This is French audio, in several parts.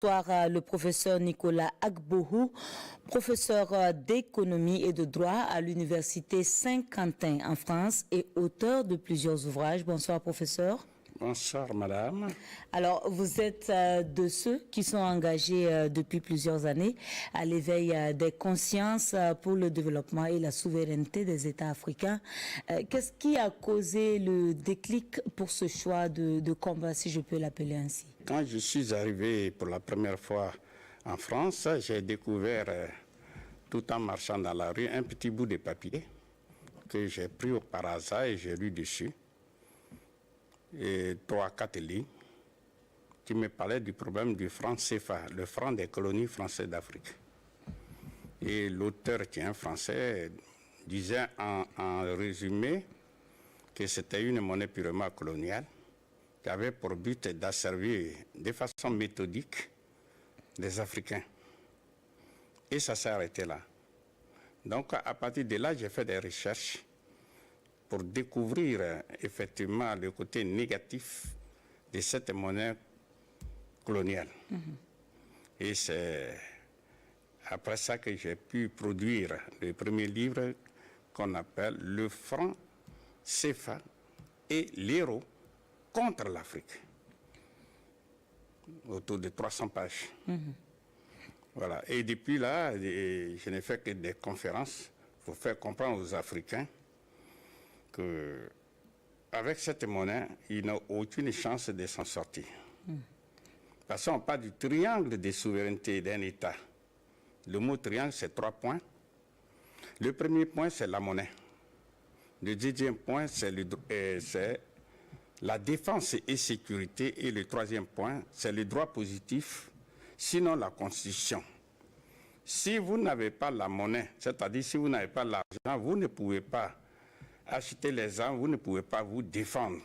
Bonsoir, le professeur Nicolas Agbohou, professeur d'économie et de droit à l'université Saint-Quentin en France et auteur de plusieurs ouvrages. Bonsoir, professeur. Bonsoir, madame. Alors, vous êtes de ceux qui sont engagés depuis plusieurs années à l'éveil des consciences pour le développement et la souveraineté des États africains. Qu'est-ce qui a causé le déclic pour ce choix de combat, si je peux l'appeler ainsi? Quand je suis arrivé pour la première fois en France, j'ai découvert, tout en marchant dans la rue, un petit bout de papier que j'ai pris par hasard et j'ai lu dessus. Et 3-4 lignes qui me parlaient du problème du franc CFA, le franc des colonies françaises d'Afrique. Et l'auteur, qui est un Français, disait en résumé que c'était une monnaie purement coloniale qui avait pour but d'asservir de façon méthodique les Africains. Et ça s'est arrêté là. Donc à partir de là, j'ai fait des recherches pour découvrir effectivement le côté négatif de cette monnaie coloniale. Et c'est après ça que j'ai pu produire le premier livre qu'on appelle Le franc CFA et l'euro contre l'Afrique, autour de 300 pages. Voilà. Et depuis là, je n'ai fait que des conférences pour faire comprendre aux Africains qu'avec cette monnaie, ils n'ont aucune chance de s'en sortir. Parce qu'on parle du triangle de souveraineté d'un État. Le mot triangle, c'est 3 points. Le premier point, c'est la monnaie. Le deuxième point, c'est la défense et sécurité. Et le troisième point, c'est le droit positif, sinon la Constitution. Si vous n'avez pas la monnaie, c'est-à-dire si vous n'avez pas l'argent, vous ne pouvez pas acheter les armes, vous ne pouvez pas vous défendre.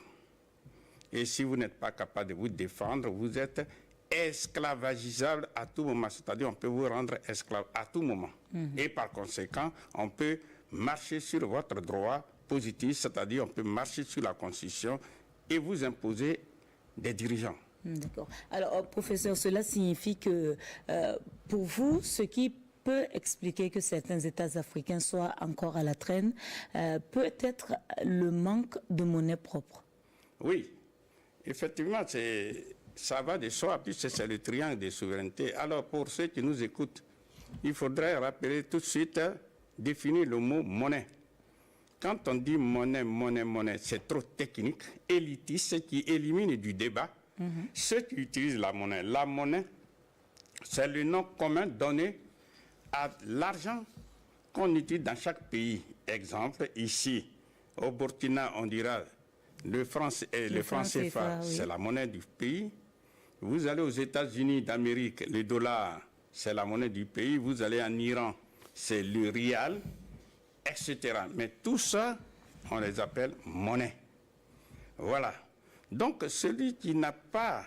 Et si vous n'êtes pas capable de vous défendre, vous êtes esclavagisable à tout moment. C'est-à-dire on peut vous rendre esclave à tout moment. Et par conséquent, on peut marcher sur votre droit positif, c'est-à-dire on peut marcher sur la Constitution et vous imposer des dirigeants. D'accord. Alors, professeur, cela signifie que pour vous, ce qui peut expliquer que certains États africains soient encore à la traîne, peut être le manque de monnaie propre. Oui, effectivement, ça va de soi, puisque c'est le triangle de souveraineté. Alors, pour ceux qui nous écoutent, il faudrait rappeler tout de suite, définir le mot monnaie. Quand on dit monnaie, monnaie, monnaie, c'est trop technique, élitiste, qui élimine du débat ceux qui utilisent la monnaie. La monnaie, c'est le nom commun donné à l'argent qu'on utilise dans chaque pays. Exemple, ici, au Burkina, on dira le franc CFA, oui, c'est la monnaie du pays. Vous allez aux États-Unis d'Amérique, le dollar, c'est la monnaie du pays. Vous allez en Iran, c'est le rial, etc. Mais tout ça, on les appelle monnaie. Voilà. Donc, celui qui n'a pas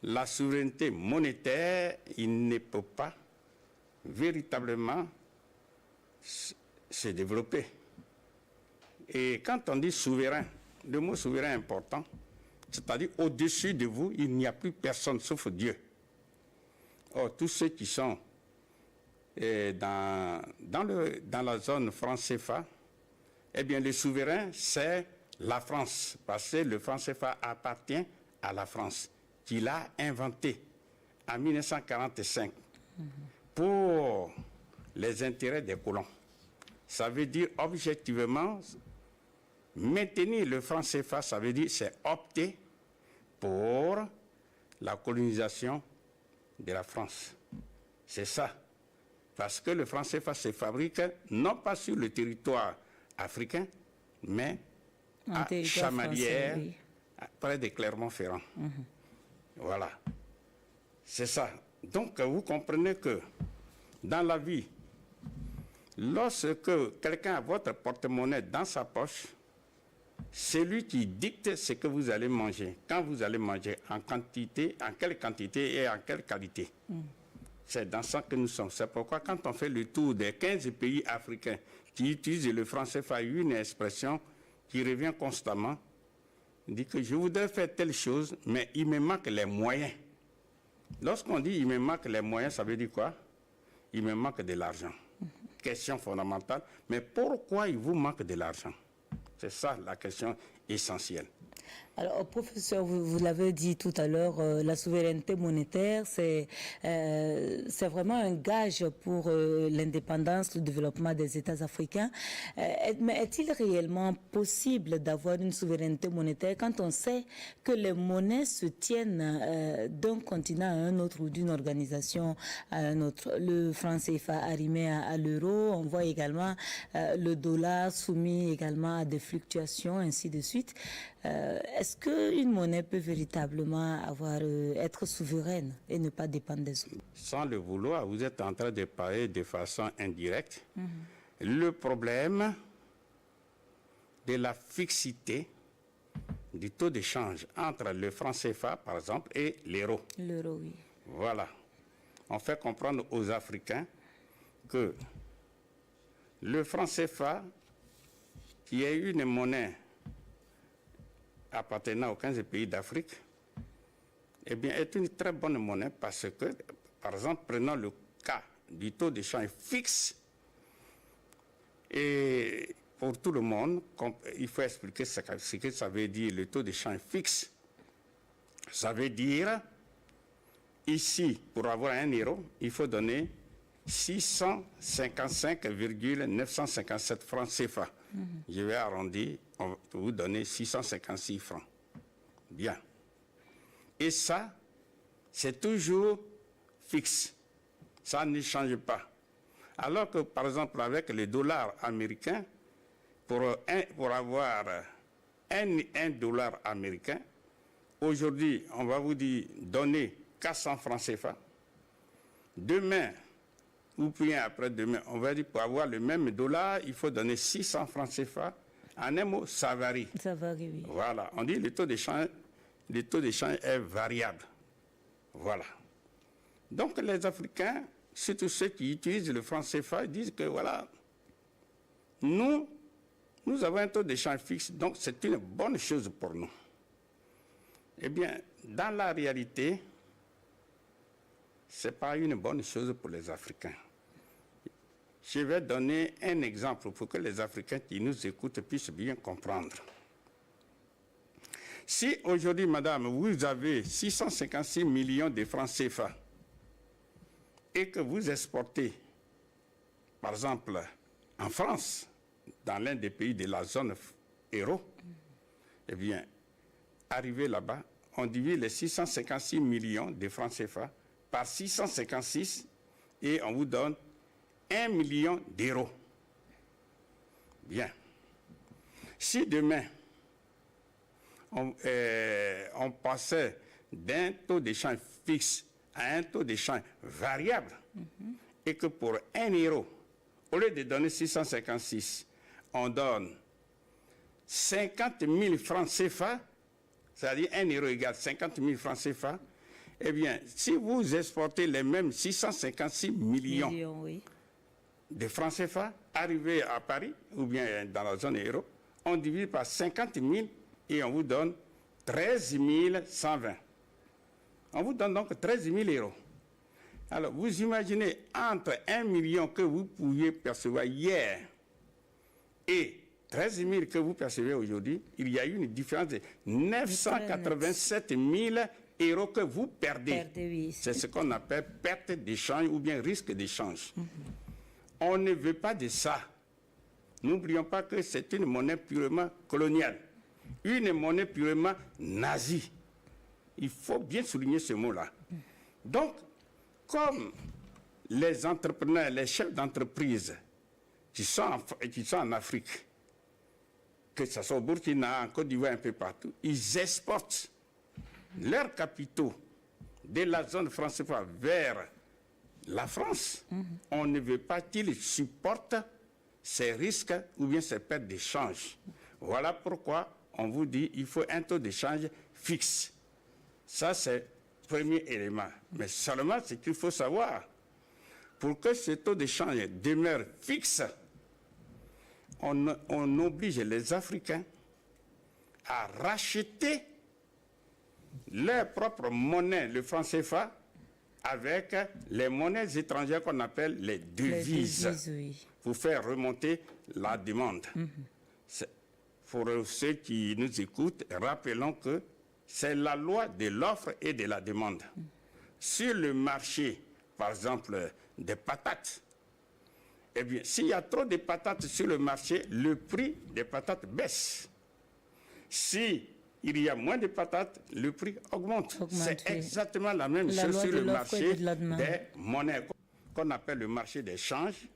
la souveraineté monétaire, il ne peut pas véritablement se développer. Et quand on dit souverain, le mot souverain est important, c'est-à-dire au-dessus de vous, il n'y a plus personne sauf Dieu. Or, tous ceux qui sont dans la zone franc CFA, eh bien, le souverain, c'est la France, parce que le franc CFA appartient à la France, qui l'a inventé en 1945 pour les intérêts des colons. Ça veut dire objectivement, maintenir le franc CFA, ça veut dire c'est opter pour la colonisation de la France. C'est ça. Parce que le franc CFA se fabrique non pas sur le territoire africain, mais à Chamalières, oui, près de Clermont-Ferrand. Voilà. C'est ça. Donc, vous comprenez que dans la vie, lorsque quelqu'un a votre porte-monnaie dans sa poche, c'est lui qui dicte ce que vous allez manger. Quand vous allez manger, en quantité, en quelle quantité et en quelle qualité. C'est dans ça que nous sommes. C'est pourquoi quand on fait le tour des 15 pays africains qui utilisent le franc CFA, une expression qui revient constamment, dit que je voudrais faire telle chose, mais il me manque les moyens Lorsqu'on dit il me manque les moyens, ça veut dire quoi? Il me manque de l'argent. Question fondamentale. Mais pourquoi il vous manque de l'argent? C'est ça la question essentielle. Alors, professeur, vous l'avez dit tout à l'heure, la souveraineté monétaire, c'est vraiment un gage pour l'indépendance, le développement des États africains. Mais est-il réellement possible d'avoir une souveraineté monétaire quand on sait que les monnaies se tiennent d'un continent à un autre ou d'une organisation à un autre? Le franc CFA arrimé à l'euro, on voit également le dollar soumis également à des fluctuations, ainsi de suite. Est-ce qu'une monnaie peut véritablement être souveraine et ne pas dépendre des autres? Sans le vouloir, vous êtes en train de parler de façon indirecte. Le problème de la fixité du taux d'échange entre le franc CFA, par exemple, et l'euro. L'euro, oui. Voilà. On fait comprendre aux Africains que le franc CFA, qui est une monnaie appartenant aux 15 pays d'Afrique, eh bien, est une très bonne monnaie parce que, par exemple, prenons le cas du taux d'échange fixe. Et pour tout le monde, il faut expliquer ce que ça veut dire, le taux d'échange fixe. Ça veut dire, ici, pour avoir 1 euro, il faut donner 655,957 francs CFA. Je vais arrondir, on va vous donner 656 francs. Bien. Et ça, c'est toujours fixe. Ça ne change pas. Alors que, par exemple, avec le dollar américain, pour avoir un dollar américain, aujourd'hui, on va vous dire donner 400 francs CFA. Demain, ou bien après-demain, on va dire pour avoir le même dollar, il faut donner 600 francs CFA. En un mot, ça varie. Ça varie, oui. Voilà, on dit le taux d'échange est variable. Voilà. Donc les Africains, surtout ceux qui utilisent le franc CFA, disent que voilà, nous avons un taux d'échange fixe, donc c'est une bonne chose pour nous. Eh bien, dans la réalité, ce n'est pas une bonne chose pour les Africains. Je vais donner un exemple pour que les Africains qui nous écoutent puissent bien comprendre. Si aujourd'hui, madame, vous avez 656 millions de francs CFA et que vous exportez, par exemple, en France, dans l'un des pays de la zone euro, eh bien, arrivé là-bas, on divise les 656 millions de francs CFA par 656 et on vous donne 1 million d'euros. Bien. Si demain, on passait d'un taux d'échange fixe à un taux d'échange variable, et que pour 1 euro, au lieu de donner 656, on donne 50 000 francs CFA, c'est-à-dire 1 euro égale 50 000 francs CFA, eh bien, si vous exportez les mêmes 656 millions oui, de francs CFA, arrivés à Paris, ou bien dans la zone euro, on divise par 50 000 et on vous donne 13 120. On vous donne donc 13 000 euros. Alors, vous imaginez, entre 1 million que vous pouviez percevoir hier et 13 000 que vous percevez aujourd'hui, il y a eu une différence de 987 000 euros que vous perdez. oui. C'est ce qu'on appelle perte d'échange ou bien risque d'échange. On ne veut pas de ça. N'oublions pas que c'est une monnaie purement coloniale, une monnaie purement nazie. Il faut bien souligner ce mot-là. Donc, comme les entrepreneurs, les chefs d'entreprise qui sont en Afrique, que ce soit au Burkina, en Côte d'Ivoire, un peu partout, ils exportent leurs capitaux de la zone française vers la France. On ne veut pas qu'ils supportent ces risques ou bien ces pertes d'échange. Voilà pourquoi on vous dit qu'il faut un taux d'échange fixe. Ça, c'est le premier élément. Mais seulement, ce qu'il faut savoir, pour que ce taux d'échange demeure fixe, on oblige les Africains à racheter leur propre monnaie, le franc CFA, avec les monnaies étrangères qu'on appelle les devises, oui. pour faire remonter la demande. Pour ceux qui nous écoutent, rappelons que c'est la loi de l'offre et de la demande. Sur le marché, par exemple, des patates, eh bien, s'il y a trop de patates sur le marché, le prix des patates baisse. Si il y a moins de patates, le prix augmente. C'est exactement la même chose sur le marché des monnaies, qu'on appelle le marché des changes.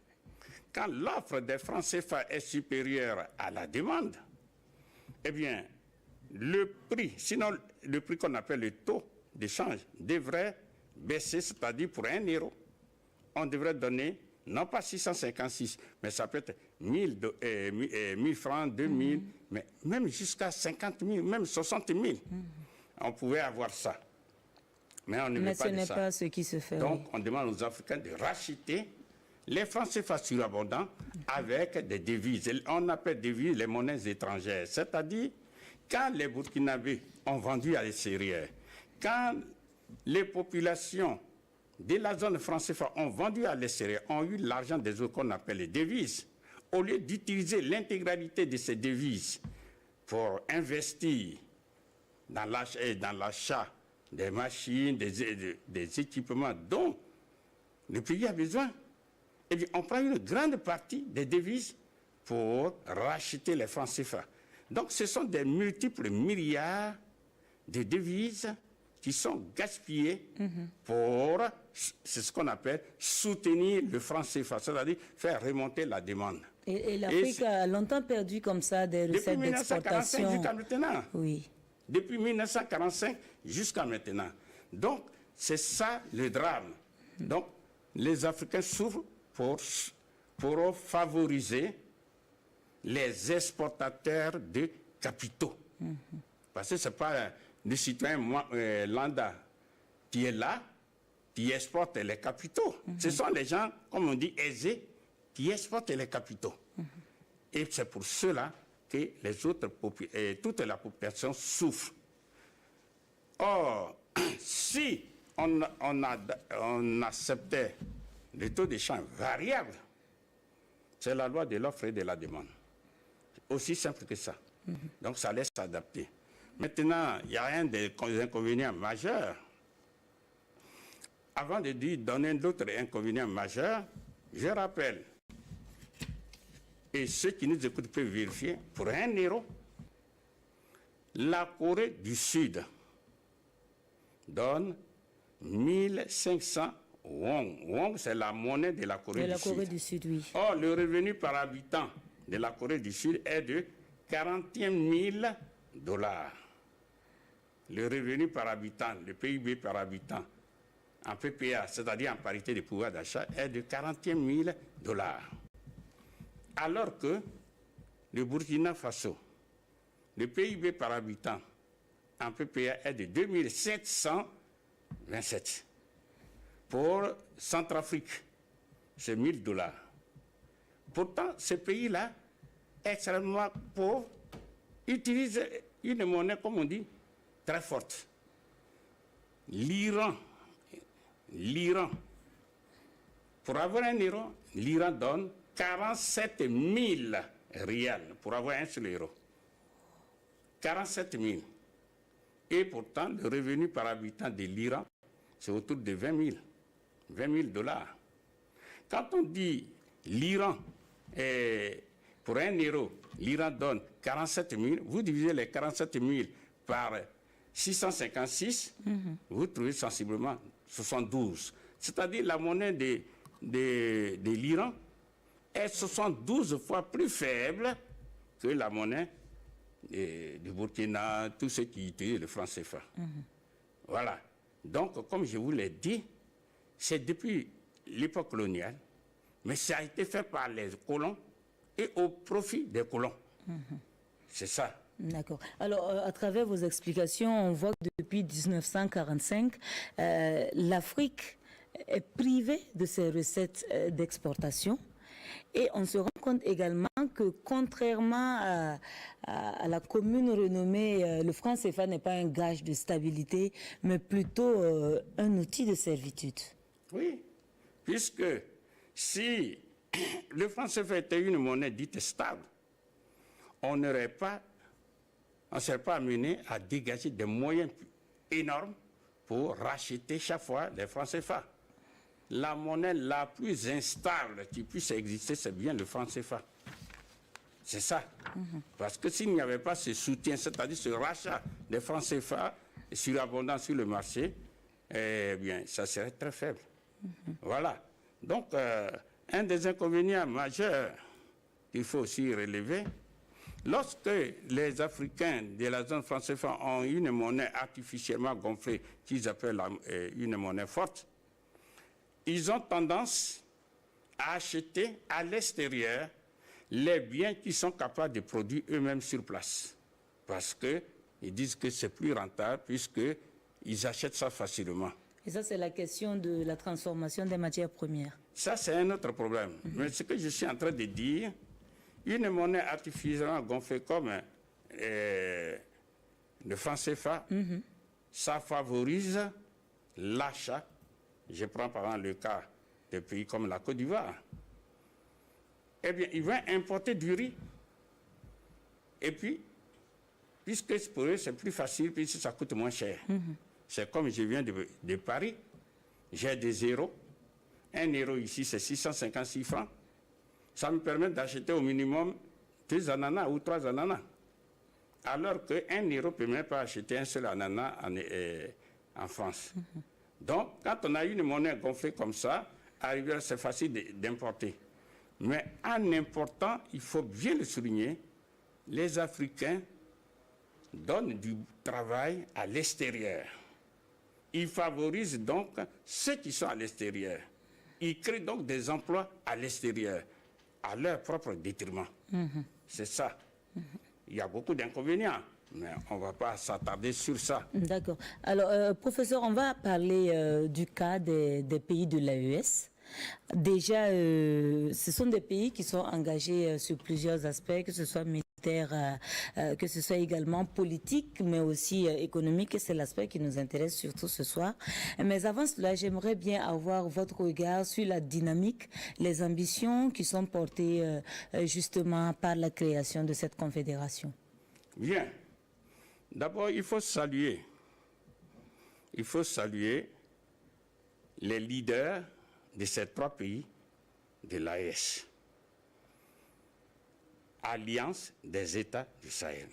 Quand l'offre des francs CFA est supérieure à la demande, eh bien, le prix, sinon le prix qu'on appelle le taux d'échange, devrait baisser, c'est-à-dire pour 1 euro, on devrait donner non pas 656, mais ça peut être 1000 francs, 2000, mais même jusqu'à 50 000, même 60 000. On pouvait avoir ça. Mais on ne veut pas de ça. Mais ce n'est pas ce qui se fait. Donc, on demande aux Africains de racheter les francs CFA surabondants avec des devises. On appelle devises les monnaies étrangères. C'est-à-dire, quand les Burkinabés ont vendu à l'extérieur, quand les populations de la zone franc CFA ont vendu à l'extérieur, ont eu l'argent des autres qu'on appelle les devises, au lieu d'utiliser l'intégralité de ces devises pour investir dans l'achat des machines, des équipements dont le pays a besoin, eh bien, on prend une grande partie des devises pour racheter les francs CFA. Donc, ce sont des multiples milliards de devises qui sont gaspillés pour, c'est ce qu'on appelle, soutenir le franc CFA, c'est-à-dire faire remonter la demande. Et l'Afrique a longtemps perdu comme ça des recettes d'exportation. Depuis 1945 jusqu'à maintenant. Oui. Depuis 1945 jusqu'à maintenant. Donc, c'est ça le drame. Donc, les Africains souffrent pour favoriser les exportateurs de capitaux. Parce que ce n'est pas le citoyen lambda qui est là, qui exporte les capitaux. Ce sont les gens, comme on dit, aisés, qui exportent les capitaux. Et c'est pour cela que les autres toute la population souffre. Or, si on acceptait le taux d'échange variable, c'est la loi de l'offre et de la demande. Aussi simple que ça. Donc ça laisse s'adapter. Maintenant, il y a un des inconvénients majeurs. Avant de donner d'autres inconvénients majeurs, je rappelle, et ceux qui nous écoutent peuvent vérifier, pour 1 euro, la Corée du Sud donne 1500 won. Won, c'est la monnaie de la Corée du Sud. Oui. Or, le revenu par habitant de la Corée du Sud est de 41 000 $. Le revenu par habitant, le PIB par habitant, en PPA, c'est-à-dire en parité de pouvoir d'achat, est de 41 000 $. Alors que le Burkina Faso, le PIB par habitant en PPA est de 2727. Pour Centrafrique, c'est 1 000 $. Pourtant, ce pays-là, extrêmement pauvre, utilise une monnaie, comme on dit, très forte. L'Iran, pour avoir 1 euro, l'Iran donne 47 000 rials pour avoir un seul euro. 47 000. Et pourtant, le revenu par habitant de l'Iran, c'est autour de 20 000 $. Quand on dit l'Iran, pour 1 euro, l'Iran donne 47 000, vous divisez les 47 000 par 656, vous trouvez sensiblement 72. C'est-à-dire la monnaie de l'Iran est 72 fois plus faible que la monnaie du Burkina, tous ceux qui utilisent le franc CFA. Voilà. Donc, comme je vous l'ai dit, c'est depuis l'époque coloniale, mais ça a été fait par les colons et au profit des colons. C'est ça. D'accord. Alors, à travers vos explications, on voit que depuis 1945, l'Afrique est privée de ses recettes d'exportation Et on se rend compte également que contrairement à la commune renommée, le franc CFA n'est pas un gage de stabilité, mais plutôt un outil de servitude. Oui, puisque si le franc CFA était une monnaie dite stable, on ne serait pas amené à dégager des moyens énormes pour racheter chaque fois les francs CFA. La monnaie la plus instable qui puisse exister, c'est bien le franc CFA. C'est ça. Parce que s'il n'y avait pas ce soutien, c'est-à-dire ce rachat des francs CFA surabondant sur le marché, eh bien, ça serait très faible. Voilà. Donc, un des inconvénients majeurs qu'il faut aussi relever, lorsque les Africains de la zone franc CFA ont une monnaie artificiellement gonflée, qu'ils appellent une monnaie forte, ils ont tendance à acheter à l'extérieur les biens qu'ils sont capables de produire eux-mêmes sur place. Parce qu'ils disent que c'est plus rentable puisqu'ils achètent ça facilement. Et ça, c'est la question de la transformation des matières premières. Ça, c'est un autre problème. Mais ce que je suis en train de dire, une monnaie artificiellement gonflée comme le franc CFA, ça favorise l'achat. Je prends par exemple le cas de pays comme la Côte d'Ivoire. Eh bien, ils vont importer du riz. Et puis, puisque pour eux, c'est plus facile, puisque ça coûte moins cher. C'est comme je viens de Paris, j'ai des zéros. 1 euro ici, c'est 656 francs. Ça me permet d'acheter au minimum 2 ananas ou 3 ananas. Alors que 1 euro ne peut même pas acheter un seul ananas en France. Donc, quand on a une monnaie gonflée comme ça, c'est facile d'importer. Mais en important, il faut bien le souligner, les Africains donnent du travail à l'extérieur. Ils favorisent donc ceux qui sont à l'extérieur. Ils créent donc des emplois à l'extérieur, à leur propre détriment. C'est ça. Il y a beaucoup d'inconvénients. Mais on ne va pas s'attarder sur ça. D'accord. Alors, professeur, on va parler du cas des pays de l'AES. Déjà, ce sont des pays qui sont engagés sur plusieurs aspects, que ce soit militaire, que ce soit également politique, mais aussi économique, et c'est l'aspect qui nous intéresse surtout ce soir. Mais avant cela, j'aimerais bien avoir votre regard sur la dynamique, les ambitions qui sont portées justement par la création de cette confédération. Bien. D'abord, il faut saluer les leaders de ces 3 pays de l'AES, Alliance des États du Sahel.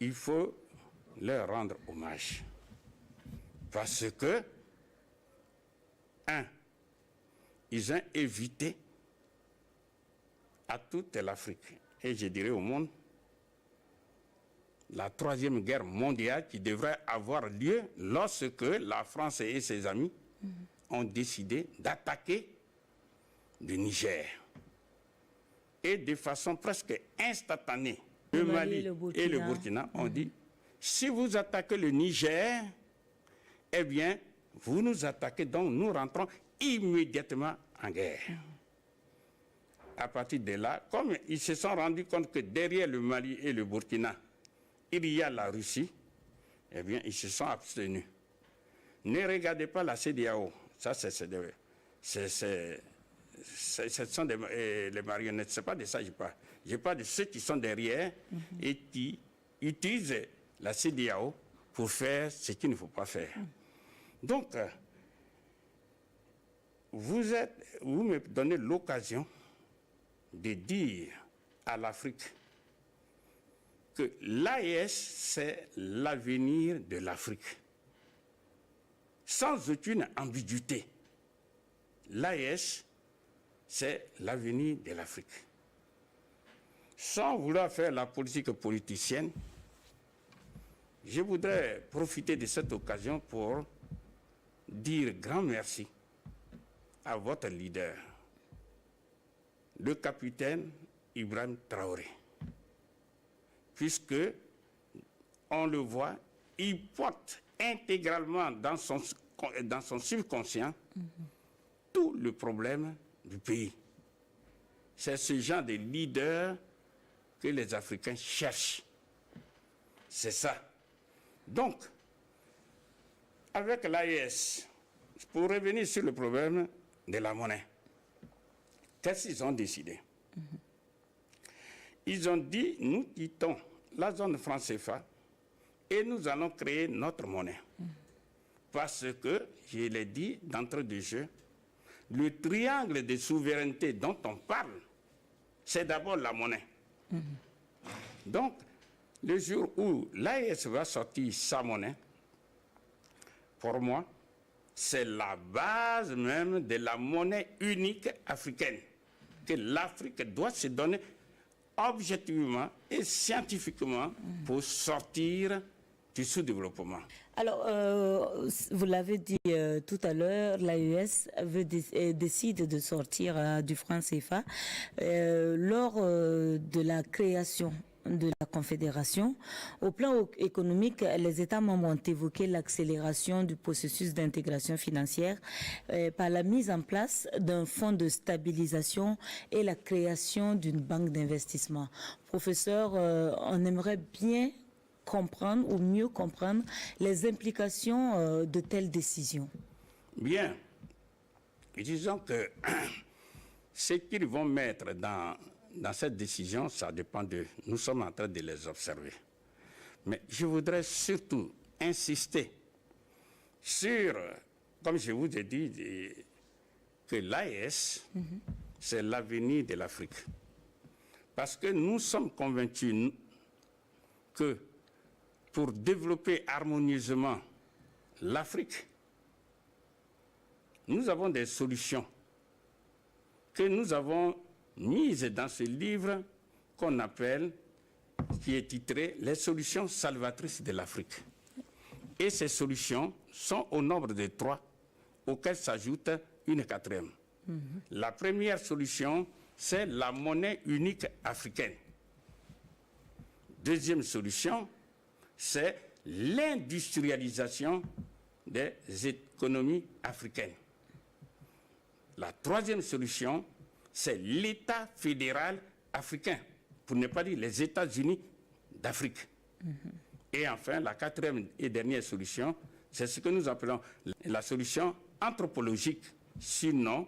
Il faut leur rendre hommage parce que, ils ont évité à toute l'Afrique, et je dirais au monde, la 3e guerre mondiale qui devrait avoir lieu lorsque la France et ses amis ont décidé d'attaquer le Niger. Et de façon presque instantanée, le Mali et le Burkina ont dit, si vous attaquez le Niger, eh bien, vous nous attaquez, donc nous rentrons immédiatement en guerre. À partir de là, comme ils se sont rendus compte que derrière le Mali et le Burkina, il y a la Russie, eh bien, ils se sont abstenus. Ne regardez pas la CEDEAO. Ça, ce sont les marionnettes. Ce n'est pas de ça que je parle. Je parle de ceux qui sont derrière et qui utilisent la CEDEAO pour faire ce qu'il ne faut pas faire. Donc, vous me donnez l'occasion de dire à l'Afrique que l'AES, c'est l'avenir de l'Afrique. Sans aucune ambiguïté. L'AES, c'est l'avenir de l'Afrique. Sans vouloir faire la politique politicienne, je voudrais profiter de cette occasion pour dire grand merci à votre leader, le capitaine Ibrahim Traoré. Puisque, on le voit, il porte intégralement dans son subconscient tout le problème du pays. C'est ce genre de leader que les Africains cherchent. C'est ça. Donc, avec l'AES, pour revenir sur le problème de la monnaie, qu'est-ce qu'ils ont décidé? Ils ont dit, nous quittons la zone franc CFA et nous allons créer notre monnaie. Parce que, je l'ai dit d'entrée de jeu, le triangle de souveraineté dont on parle, c'est d'abord la monnaie. Donc, le jour où l'AES va sortir sa monnaie, pour moi, c'est la base même de la monnaie unique africaine que l'Afrique doit se donner objectivement et scientifiquement pour sortir du sous-développement. Alors, vous l'avez dit tout à l'heure, l'AES décide de sortir du franc CFA. Lors de la création de la Confédération, au plan économique, les États membres ont évoqué l'accélération du processus d'intégration financière par la mise en place d'un fonds de stabilisation et la création d'une banque d'investissement. Professeur, on aimerait bien comprendre ou mieux comprendre les implications de telles décisions. Bien. Disons que ce qu'ils vont mettre dans cette décision, ça dépend d'eux. Nous sommes en train de les observer. Mais je voudrais surtout insister sur, comme je vous ai dit, que l'AES, c'est l'avenir de l'Afrique. Parce que nous sommes convaincus que pour développer harmonieusement l'Afrique, nous avons des solutions que nous avons mises dans ce livre qu'on appelle, qui est titré « Les solutions salvatrices de l'Afrique ». Et ces solutions sont au nombre de 3, auxquelles s'ajoute une 4e. La première solution, c'est la monnaie unique africaine. Deuxième solution, c'est l'industrialisation des économies africaines. La troisième solution, c'est l'État fédéral africain, pour ne pas dire les États-Unis d'Afrique. Et enfin, la 4e et dernière solution, c'est ce que nous appelons la solution anthropologique, sinon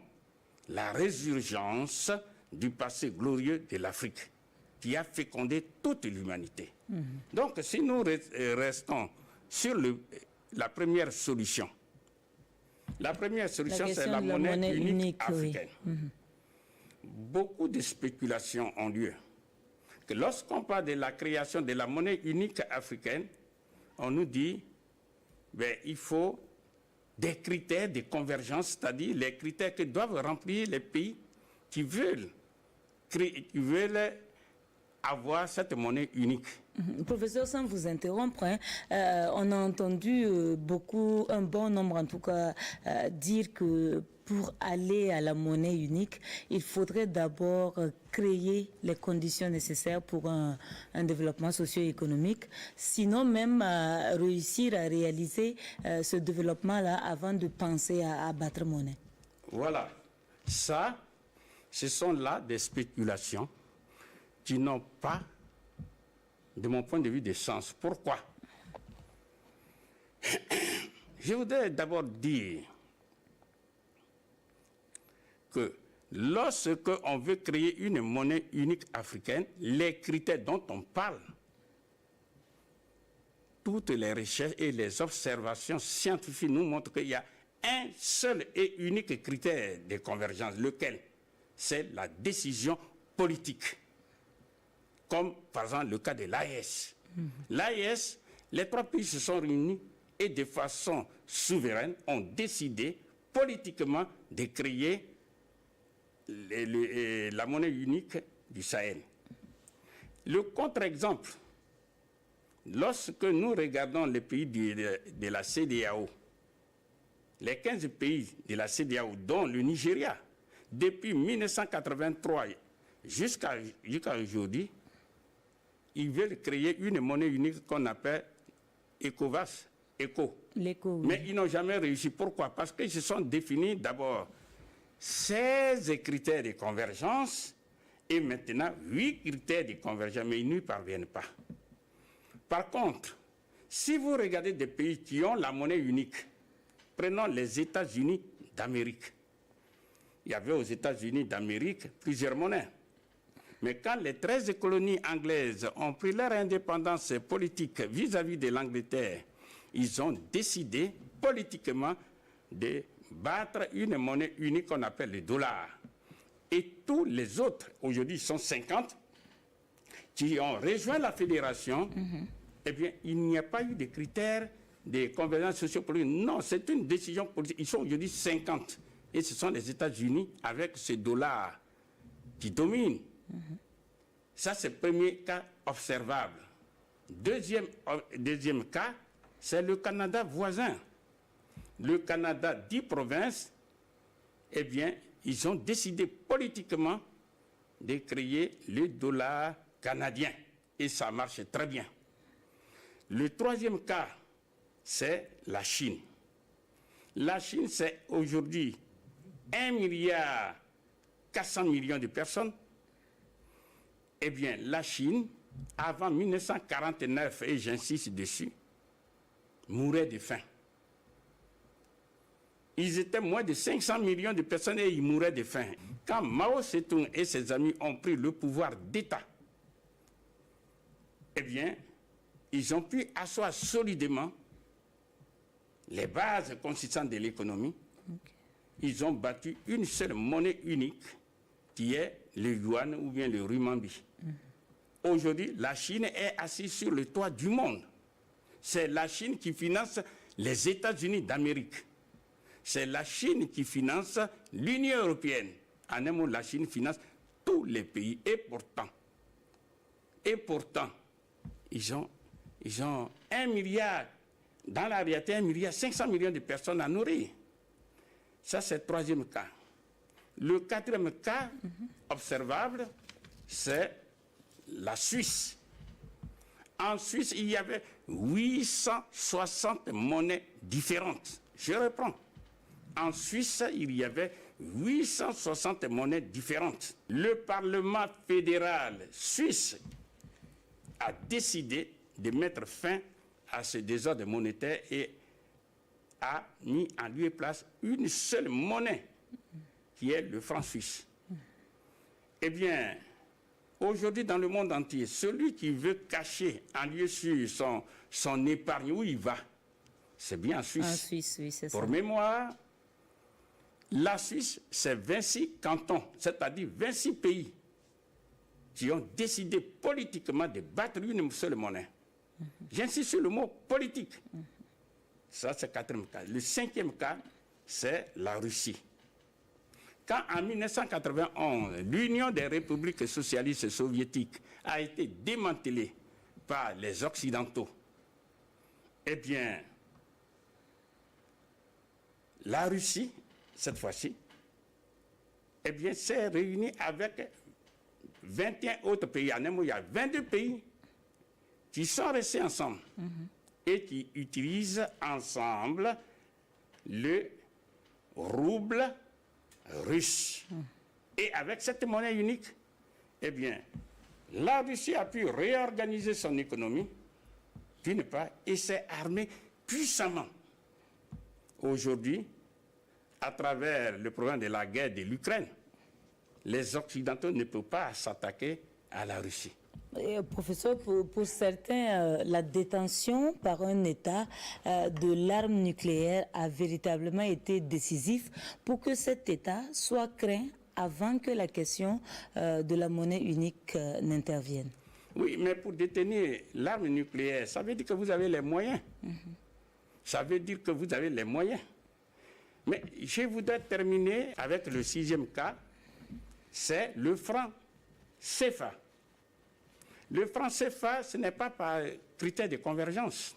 la résurgence du passé glorieux de l'Afrique, qui a fécondé toute l'humanité. Donc, si nous restons sur la première solution, c'est la monnaie unique africaine. Oui. Beaucoup de spéculations ont lieu. Que lorsqu'on parle de la création de la monnaie unique africaine, on nous dit il faut des critères de convergence, c'est-à-dire les critères que doivent remplir les pays qui veulent avoir cette monnaie unique. Professeur, sans vous interrompre, on a entendu un bon nombre en tout cas, dire que pour aller à la monnaie unique, il faudrait d'abord créer les conditions nécessaires pour un développement socio-économique, sinon même réussir à réaliser ce développement-là avant de penser à battre monnaie. Voilà. Ça, ce sont là des spéculations qui n'ont pas, de mon point de vue, de sens. Pourquoi? Je voudrais d'abord dire que lorsque on veut créer une monnaie unique africaine, les critères dont on parle, toutes les recherches et les observations scientifiques nous montrent qu'il y a un seul et unique critère de convergence, lequel? C'est la décision politique. Comme par exemple le cas de l'AES. L'AES, les 3 pays se sont réunis et de façon souveraine ont décidé politiquement de créer la monnaie unique du Sahel. Le contre-exemple, lorsque nous regardons les pays de la CEDEAO, les 15 pays de la CEDEAO, dont le Nigeria, depuis 1983 jusqu'à aujourd'hui, ils veulent créer une monnaie unique qu'on appelle ECO. Oui. Mais ils n'ont jamais réussi. Pourquoi? Parce qu'ils se sont définis d'abord 16 critères de convergence et maintenant 8 critères de convergence, mais ils n'y parviennent pas. Par contre, si vous regardez des pays qui ont la monnaie unique, prenons les États-Unis d'Amérique. Il y avait aux États-Unis d'Amérique plusieurs monnaies. Mais quand les 13 colonies anglaises ont pris leur indépendance politique vis-à-vis de l'Angleterre, ils ont décidé politiquement de battre une monnaie unique qu'on appelle le dollar. Et tous les autres, aujourd'hui ils sont 50, qui ont rejoint la fédération, eh bien il n'y a pas eu de critères de convergence sociopolitique. Non, c'est une décision politique. Ils sont aujourd'hui 50. Et ce sont les États-Unis avec ce dollar qui domine. Ça, c'est le premier cas observable. Deuxième cas, c'est le Canada voisin. Le Canada, 10 provinces, eh bien, ils ont décidé politiquement de créer le dollar canadien. Et ça marche très bien. Le troisième cas, c'est la Chine. La Chine, c'est aujourd'hui 1,4 milliard de personnes. Eh bien, la Chine, avant 1949, et j'insiste dessus, mourait de faim. Ils étaient moins de 500 millions de personnes et ils mouraient de faim. Quand Mao Tse-tung et ses amis ont pris le pouvoir d'État, eh bien, ils ont pu asseoir solidement les bases consistantes de l'économie. Ils ont battu une seule monnaie unique, qui est le yuan ou bien le renminbi. Aujourd'hui, la Chine est assise sur le toit du monde. C'est la Chine qui finance les États-Unis d'Amérique. C'est la Chine qui finance l'Union européenne. En un mot, la Chine finance tous les pays. Et pourtant, ils ont 1 milliard, dans la réalité, 1,5 milliard de personnes à nourrir. Ça, c'est le troisième cas. Le quatrième cas observable, c'est la Suisse. En Suisse, il y avait 860 monnaies différentes. Je reprends. En Suisse, il y avait 860 monnaies différentes. Le Parlement fédéral suisse a décidé de mettre fin à ce désordre monétaire et a mis en lieu et place une seule monnaie, qui est le franc suisse. Eh bien, aujourd'hui, dans le monde entier, celui qui veut cacher en lieu sûr son épargne, où il va, c'est bien en Suisse. En Suisse, oui, c'est ça. Pour mémoire, la Suisse, c'est 26 cantons, c'est-à-dire 26 pays qui ont décidé politiquement de battre une seule monnaie. J'insiste sur le mot politique. Ça, c'est le quatrième cas. Le cinquième cas, c'est la Russie. Quand en 1991, l'Union des républiques socialistes soviétiques a été démantelée par les Occidentaux, eh bien, la Russie, cette fois-ci, eh bien, s'est réunie avec 21 autres pays. En un mot, il y a 22 pays qui sont restés ensemble et qui utilisent ensemble le rouble russe. Et avec cette monnaie unique, eh bien, la Russie a pu réorganiser son économie, d'une part, et s'est armée puissamment. Aujourd'hui, à travers le problème de la guerre de l'Ukraine, les Occidentaux ne peuvent pas s'attaquer à la Russie. Professeur, pour certains, la détention par un État de l'arme nucléaire a véritablement été décisif pour que cet État soit craint avant que la question de la monnaie unique n'intervienne. Oui, mais pour détenir l'arme nucléaire, ça veut dire que vous avez les moyens. Ça veut dire que vous avez les moyens. Mais je voudrais terminer avec le sixième cas, c'est le franc CFA. Le franc CFA, ce n'est pas par critère de convergence.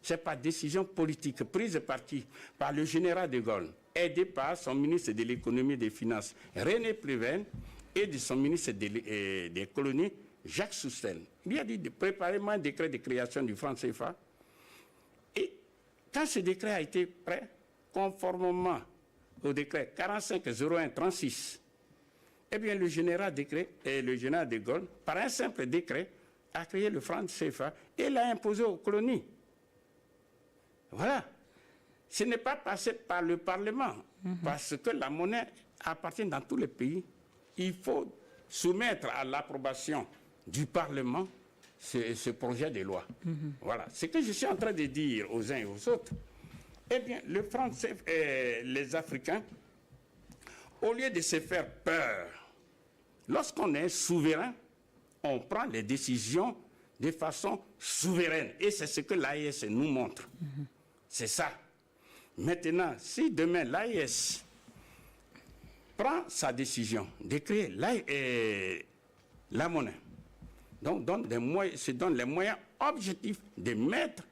C'est par décision politique prise par qui? Par le général de Gaulle, aidé par son ministre de l'économie et des finances, René Pleven, et de son ministre des colonies, Jacques Soustelle. Il a dit de préparer un décret de création du franc CFA. Et quand ce décret a été prêt, conformément au décret 45-01-36, eh bien, le général de Gaulle, par un simple décret, a créé le franc CFA et l'a imposé aux colonies. Voilà. Ce n'est pas passé par le Parlement, parce que la monnaie appartient dans tous les pays. Il faut soumettre à l'approbation du Parlement ce projet de loi. Voilà. Ce que je suis en train de dire aux uns et aux autres, eh bien, le franc CFA, les Africains, au lieu de se faire peur, lorsqu'on est souverain, on prend les décisions de façon souveraine. Et c'est ce que l'AES nous montre. C'est ça. Maintenant, si demain l'AES prend sa décision de créer la monnaie, donc se donne les moyens objectifs de mettre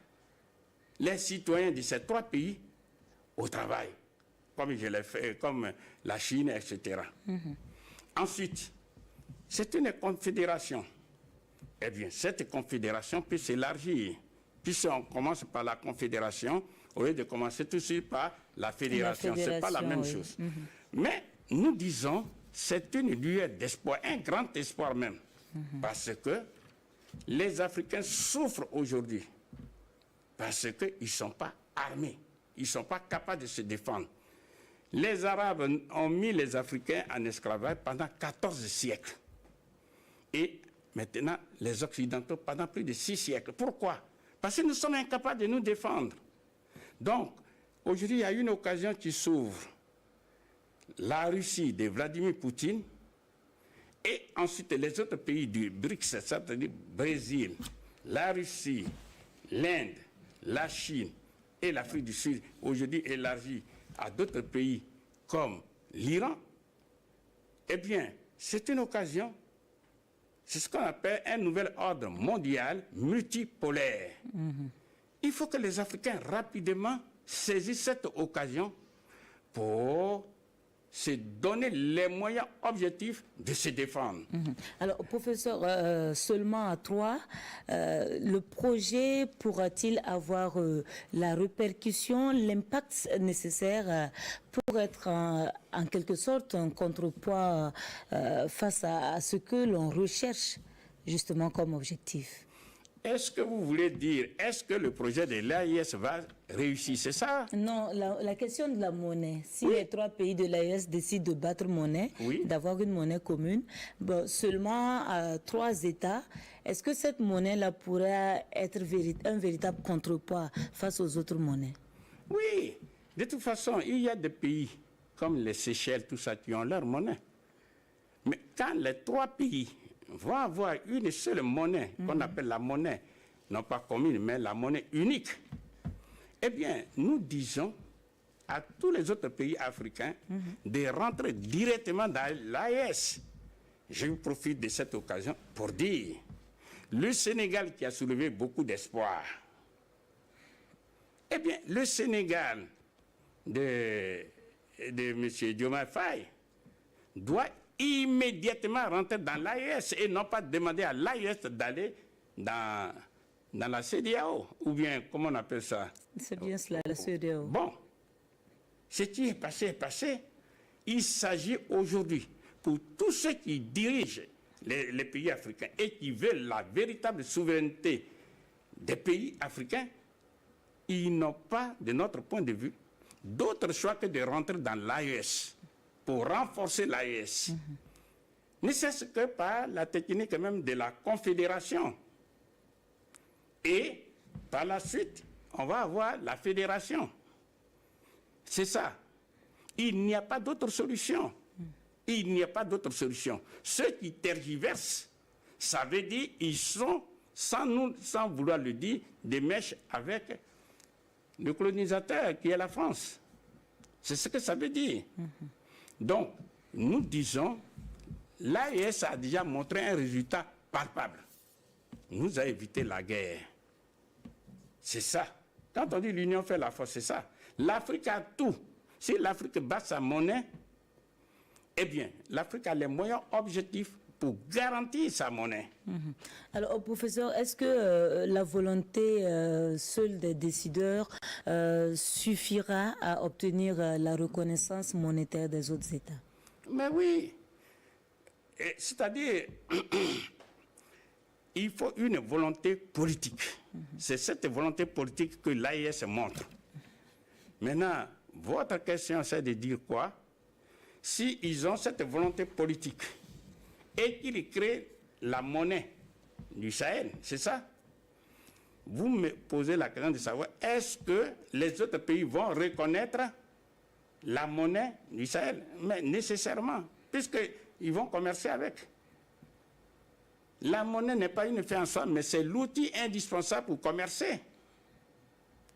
les citoyens de ces 3 pays au travail, comme je l'ai fait, comme la Chine, etc. Ensuite, c'est une confédération. Eh bien, cette confédération peut s'élargir. Puisqu'on commence par la confédération, au lieu de commencer tout de suite par la fédération. Ce n'est pas la même chose. Mais nous disons, c'est une lueur d'espoir, un grand espoir même. Parce que les Africains souffrent aujourd'hui. Parce qu'ils ne sont pas armés. Ils ne sont pas capables de se défendre. Les Arabes ont mis les Africains en esclavage pendant 14 siècles. Et maintenant, les Occidentaux pendant plus de 6 siècles. Pourquoi? Parce que nous sommes incapables de nous défendre. Donc, aujourd'hui, il y a une occasion qui s'ouvre. La Russie de Vladimir Poutine et ensuite les autres pays du BRICS, c'est-à-dire Brésil, la Russie, l'Inde, la Chine et l'Afrique du Sud, aujourd'hui élargie à d'autres pays comme l'Iran, eh bien, c'est une occasion. C'est ce qu'on appelle un nouvel ordre mondial multipolaire. Il faut que les Africains rapidement saisissent cette occasion pour se donner les moyens objectifs de se défendre. Alors, professeur, seulement à 3, le projet pourra-t-il avoir la répercussion, l'impact nécessaire pour être en quelque sorte un contrepoids face à ce que l'on recherche justement comme objectif? Est-ce que vous voulez dire, est-ce que le projet de l'AES va réussir, c'est ça? Non, la question de la monnaie. Si les 3 pays de l'AES décident de battre monnaie, d'avoir une monnaie commune, bon, seulement 3 États, est-ce que cette monnaie-là pourrait être un véritable contrepoids face aux autres monnaies? Oui, de toute façon, il y a des pays comme les Seychelles, tout ça, qui ont leur monnaie. Mais quand les 3 pays vont avoir une seule monnaie, qu'on appelle la monnaie, non pas commune, mais la monnaie unique, eh bien, nous disons à tous les autres pays africains de rentrer directement dans l'AES. Je profite de cette occasion pour dire, le Sénégal qui a soulevé beaucoup d'espoir, eh bien, le Sénégal de M. Diomaye Faye doit immédiatement rentrer dans l'AES et non pas demander à l'AES d'aller dans la CEDEAO, ou bien, comment on appelle ça? C'est bien cela, la CEDEAO. Bon, ce qui est passé est passé. Il s'agit aujourd'hui, pour tous ceux qui dirigent les pays africains et qui veulent la véritable souveraineté des pays africains, ils n'ont pas, de notre point de vue, d'autre choix que de rentrer dans l'AES pour renforcer l'AES. Ne serait-ce que par la technique même de la confédération. Et par la suite, on va avoir la fédération. C'est ça. Il n'y a pas d'autre solution. Il n'y a pas d'autre solution. Ceux qui tergiversent, ça veut dire qu'ils sont, sans vouloir le dire, des mèches avec le colonisateur qui est la France. C'est ce que ça veut dire. Donc, nous disons, l'AES a déjà montré un résultat palpable. Nous a évité la guerre. C'est ça. Quand on dit l'union fait la force, c'est ça. L'Afrique a tout. Si l'Afrique bat sa monnaie, eh bien, l'Afrique a les moyens objectifs pour garantir sa monnaie. Alors, professeur, est-ce que la volonté seule des décideurs suffira à obtenir la reconnaissance monétaire des autres États? Mais oui, c'est-à-dire, il faut une volonté politique. C'est cette volonté politique que l'AES montre. Maintenant, votre question, c'est de dire quoi? S'ils ont cette volonté politique et qu'ils créent la monnaie du Sahel, c'est ça? Vous me posez la question de savoir, est-ce que les autres pays vont reconnaître la monnaie du Sahel? Mais nécessairement, puisqu'ils vont commercer avec. La monnaie n'est pas une fin en soi, mais c'est l'outil indispensable pour commercer.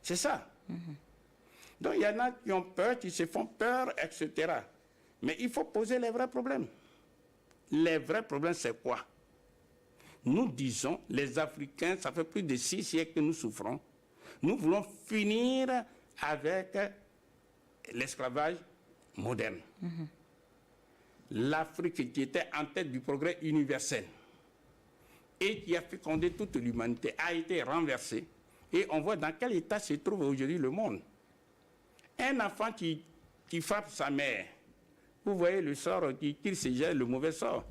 C'est ça. Donc il y en a qui ont peur, qui se font peur, etc. Mais il faut poser les vrais problèmes. Les vrais problèmes, c'est quoi? Nous disons, les Africains, ça fait plus de 6 siècles que nous souffrons. Nous voulons finir avec l'esclavage moderne. L'Afrique qui était en tête du progrès universel et qui a fécondé toute l'humanité a été renversée. Et on voit dans quel état se trouve aujourd'hui le monde. Un enfant qui frappe sa mère, vous voyez le sort qu'il se gère, le mauvais sort.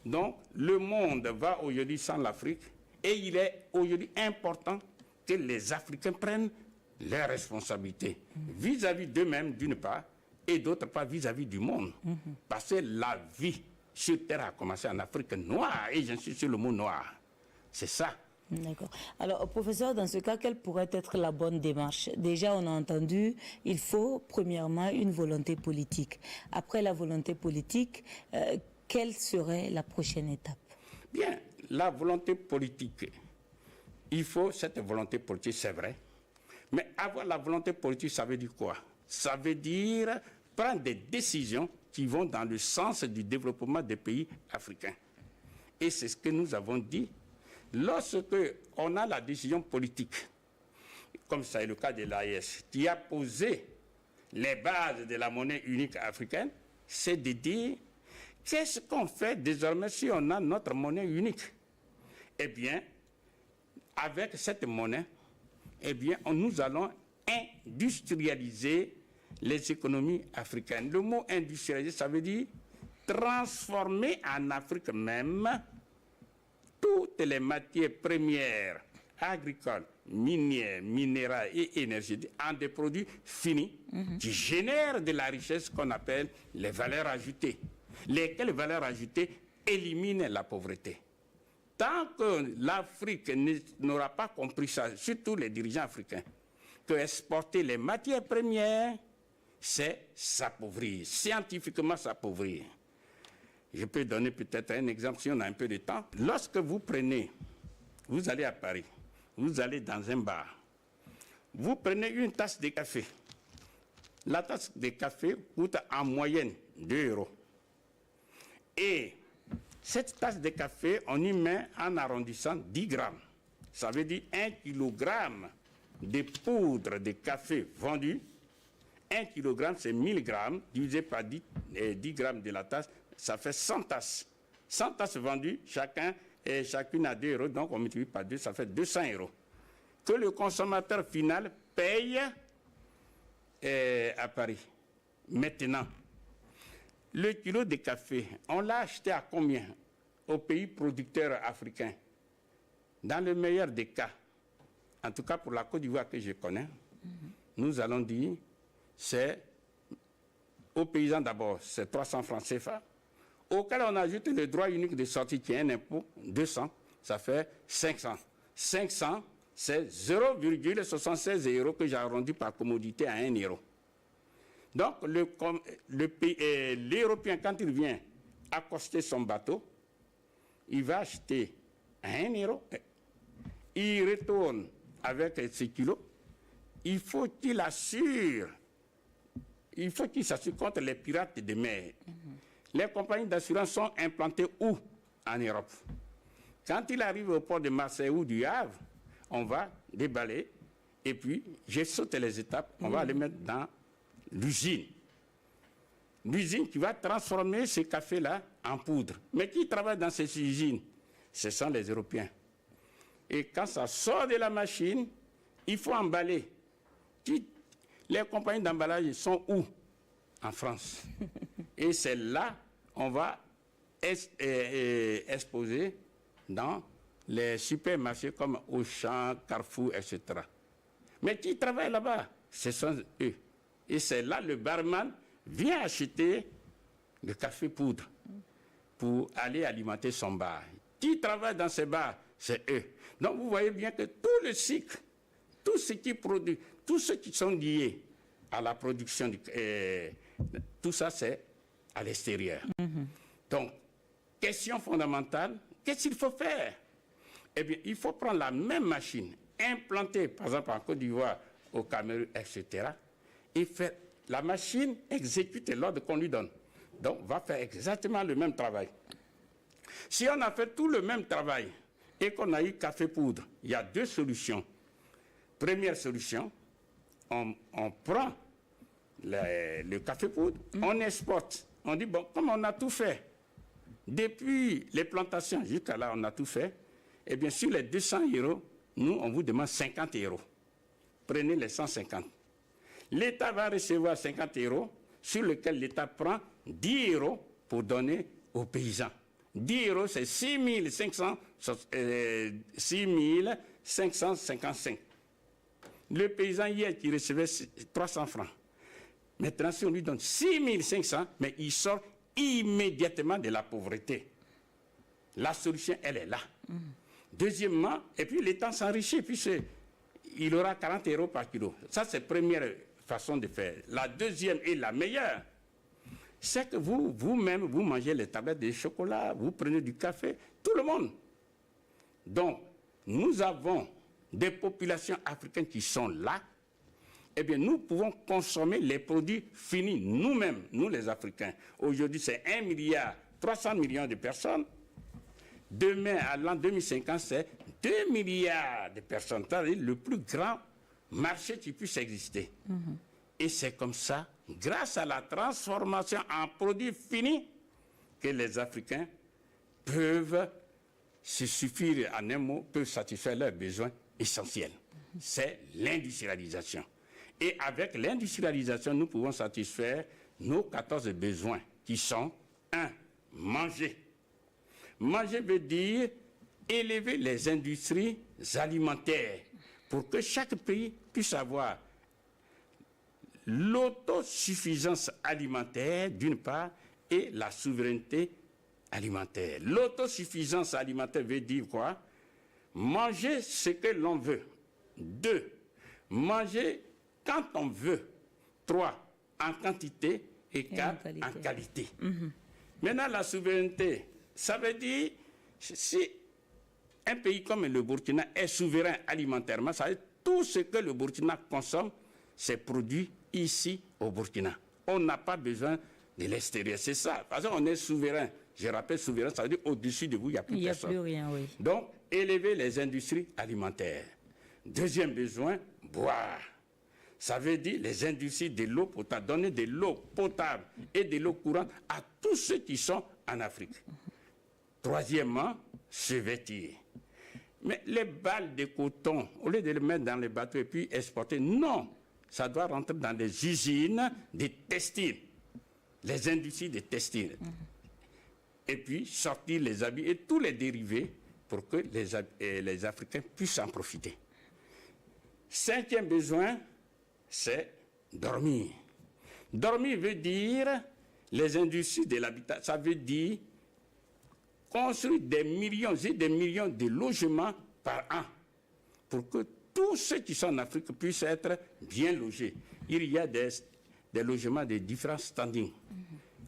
Donc, le monde va aujourd'hui sans l'Afrique et il est aujourd'hui important que les Africains prennent leurs responsabilités vis-à-vis d'eux-mêmes, d'une part, et d'autre part vis-à-vis du monde. Parce que la vie sur Terre a commencé en Afrique noire, et j'insiste sur le mot noir. C'est ça. D'accord. Alors, professeur, dans ce cas, quelle pourrait être la bonne démarche? Déjà, on a entendu, il faut premièrement une volonté politique. Après la volonté politique, quelle serait la prochaine étape? Bien, la volonté politique. Il faut cette volonté politique, c'est vrai. Mais avoir la volonté politique, ça veut dire quoi? Ça veut dire prendre des décisions qui vont dans le sens du développement des pays africains. Et c'est ce que nous avons dit. Lorsque on a la décision politique, comme ça est le cas de l'AES, qui a posé les bases de la monnaie unique africaine, c'est de dire qu'est-ce qu'on fait désormais si on a notre monnaie unique? Eh bien, avec cette monnaie, eh bien, nous allons industrialiser les économies africaines. Le mot industrialiser, ça veut dire transformer en Afrique même toutes les matières premières agricoles, minières, minérales et énergétiques en des produits finis qui génèrent de la richesse qu'on appelle les valeurs ajoutées, lesquelles valeurs ajoutées éliminent la pauvreté. Tant que l'Afrique n'aura pas compris ça, surtout les dirigeants africains, que exporter les matières premières, c'est s'appauvrir, scientifiquement s'appauvrir. Je peux donner peut-être un exemple si on a un peu de temps. Lorsque vous allez à Paris, vous allez dans un bar, vous prenez une tasse de café. La tasse de café coûte en moyenne 2 €. Et cette tasse de café, on y met en arrondissant 10 grammes. Ça veut dire 1 kilogramme de poudre de café vendue. 1 kilogramme, c'est 1000 grammes, divisé par 10 grammes de la tasse, ça fait 100 tasses. 100 tasses vendues, chacune à 2 €, donc on multiplie par 2, ça fait 200 €. Que le consommateur final paye à Paris. Maintenant, le kilo de café, on l'a acheté à combien? Aux pays producteurs africains. Dans le meilleur des cas, en tout cas pour la Côte d'Ivoire que je connais, nous allons dire, c'est aux paysans d'abord, c'est 300 francs CFA, auquel on ajoute le droit unique de sortie qui est un impôt, 200, ça fait 500. 500, c'est 0,76 € que j'ai arrondi par commodité à 1 €. Donc, l'Européen, quand il vient accoster son bateau, il va acheter à 1 €, il retourne avec ses kilos, il faut qu'il s'assure contre les pirates de mer. Les compagnies d'assurance sont implantées où? En Europe. Quand il arrive au port de Marseille ou du Havre, on va déballer et puis, j'ai sauté les étapes, on va les mettre dans l'usine. l'usine qui va transformer ces cafés-là en poudre. Mais qui travaille dans ces usines? Ce sont les Européens. Et quand ça sort de la machine, il faut emballer. Les compagnies d'emballage sont où? En France. Et c'est là qu'on va exposer dans les supermarchés comme Auchan, Carrefour, etc. Mais qui travaille là-bas? Ce sont eux. Et c'est là le barman vient acheter le café poudre pour aller alimenter son bar. Qui travaille dans ces bars? C'est eux. Donc vous voyez bien que tout le cycle, tout ce qui produit, tous ceux qui sont liés à la production, tout ça c'est à l'extérieur. Donc, question fondamentale, qu'est-ce qu'il faut faire? Eh bien, il faut prendre la même machine, implantée par exemple en Côte d'Ivoire, au Cameroun, etc. Et faire la machine exécute l'ordre qu'on lui donne. Donc, va faire exactement le même travail. Si on a fait tout le même travail et qu'on a eu café poudre, il y a deux solutions. Première solution, on prend le café poudre, on exporte. On dit, bon, comme on a tout fait, depuis les plantations jusqu'à là, on a tout fait, eh bien, sur les 200 €, nous, on vous demande 50 €. Prenez les 150. L'État va recevoir 50 € sur lequel l'État prend 10 € pour donner aux paysans. 10 €, c'est 6 555. Le paysan hier qui recevait 300 francs. Maintenant, si on lui donne 6 500, mais il sort immédiatement de la pauvreté. La solution, elle est là. Deuxièmement, et puis l'État s'enrichit, puis il aura 40 € par kilo. Ça, c'est la première façon de faire. La deuxième et la meilleure, c'est que vous-même, vous mangez les tablettes de chocolat, vous prenez du café, tout le monde. Donc, nous avons des populations africaines qui sont là, eh bien, nous pouvons consommer les produits finis nous-mêmes, nous les Africains. Aujourd'hui, c'est 1,3 milliard de personnes. Demain, à l'an 2050, c'est 2 milliards de personnes. C'est-à-dire le plus grand marché qui puisse exister. Et c'est comme ça, grâce à la transformation en produits finis, que les Africains peuvent se suffire en un mot, peuvent satisfaire leurs besoins essentiels. C'est l'industrialisation. Et avec l'industrialisation, nous pouvons satisfaire nos 14 besoins qui sont 1. Manger. Manger veut dire élever les industries alimentaires pour que chaque pays puisse avoir l'autosuffisance alimentaire d'une part et la souveraineté alimentaire. L'autosuffisance alimentaire veut dire quoi? Manger ce que l'on veut. 2. Manger quand on veut. 3. En quantité. Et 4. En qualité. Maintenant, la souveraineté, ça veut dire si un pays comme le Burkina est souverain alimentairement, ça veut dire tout ce que le Burkina consomme, c'est produit ici au Burkina. On n'a pas besoin de l'extérieur. C'est ça. Parce qu'on est souverain. Je rappelle, souverain, ça veut dire au-dessus de vous, il n'y a plus personne. Il n'y a plus rien, oui. Donc, élever les industries alimentaires. Deuxième besoin, boire. Ça veut dire les industries de l'eau potable, donner de l'eau potable et de l'eau courante à tous ceux qui sont en Afrique. Troisièmement, se vêtir. Mais les balles de coton, au lieu de les mettre dans les bateaux et puis exporter, non, ça doit rentrer dans les usines de textiles, les industries de textiles. Et puis sortir les habits et tous les dérivés pour que les Africains puissent en profiter. Cinquième besoin, c'est dormir. Dormir veut dire les industries de l'habitat, ça veut dire construire des millions et des millions de logements par an pour que tous ceux qui sont en Afrique puissent être bien logés. Il y a des logements de différents standings,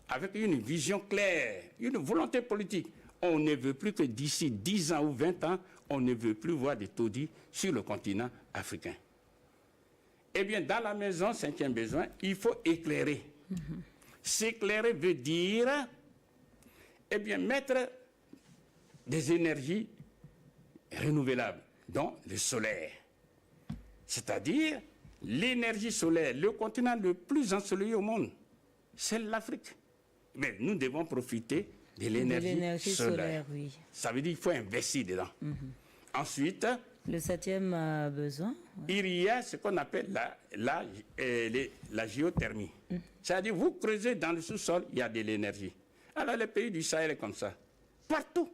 avec une vision claire, une volonté politique. On ne veut plus que d'ici 10 ans ou 20 ans, on ne veut plus voir des taudis sur le continent africain. Eh bien, dans la maison, cinquième besoin, il faut éclairer. S'éclairer veut dire, eh bien, mettre des énergies renouvelables, dont le solaire. C'est-à-dire l'énergie solaire, le continent le plus ensoleillé au monde, c'est l'Afrique. Mais nous devons profiter de l'énergie solaire. Oui. Ça veut dire qu'il faut investir dedans. Ensuite, le 7e besoin, il y a ce qu'on appelle la géothermie. C'est-à-dire, vous creusez dans le sous-sol, il y a de l'énergie. Alors, les pays du Sahel est comme ça. Partout.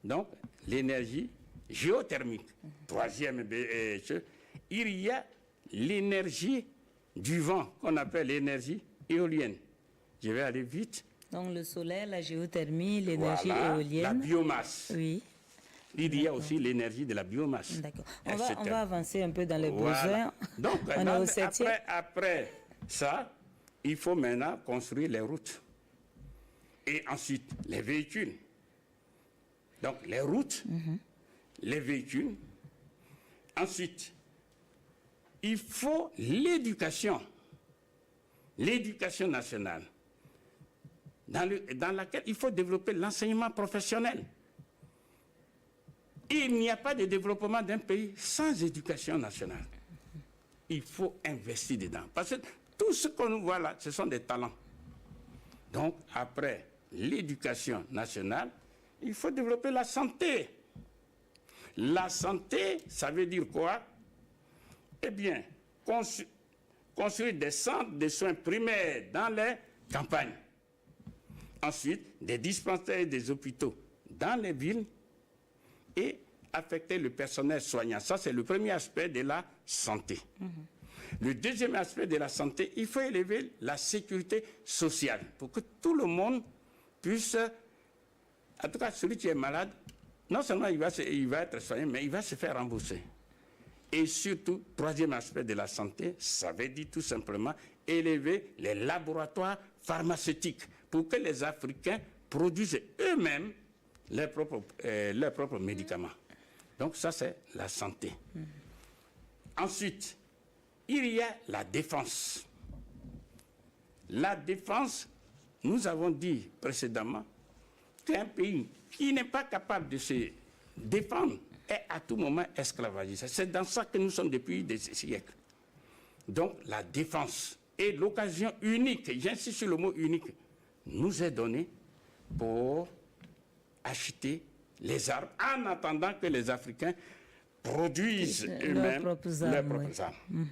Donc, l'énergie géothermique. 3e, il y a l'énergie du vent, qu'on appelle l'énergie éolienne. Je vais aller vite. Donc, le solaire, la géothermie, l'énergie éolienne. La biomasse. Oui. Il y a aussi l'énergie de la biomasse. D'accord. On va avancer un peu dans les besoins. Donc, on est au 7e. Après ça, il faut maintenant construire les routes. Et ensuite, les véhicules. Donc, les routes, les véhicules. Ensuite, il faut l'éducation. L'éducation nationale. Dans laquelle il faut développer l'enseignement professionnel. Il n'y a pas de développement d'un pays sans éducation nationale. Il faut investir dedans. Parce que tout ce qu'on voit là, ce sont des talents. Donc, après l'éducation nationale, il faut développer la santé. La santé, ça veut dire quoi? Eh bien, construire des centres de soins primaires dans les campagnes. Ensuite, des dispensaires et des hôpitaux dans les villes et affecter le personnel soignant. Ça, c'est le premier aspect de la santé. Le deuxième aspect de la santé, il faut élever la sécurité sociale pour que tout le monde puisse, en tout cas celui qui est malade, non seulement il va être soigné, mais il va se faire rembourser. Et surtout, troisième aspect de la santé, ça veut dire tout simplement élever les laboratoires pharmaceutiques pour que les Africains produisent eux-mêmes leurs propres médicaments. Donc ça, c'est la santé. Ensuite, il y a la défense. La défense, nous avons dit précédemment qu'un pays qui n'est pas capable de se défendre est à tout moment esclavagiste. C'est dans ça que nous sommes depuis des siècles. Donc la défense est l'occasion unique, j'insiste sur le mot unique, nous est donnée pour acheter les armes en attendant que les Africains produisent eux-mêmes leurs propres armes.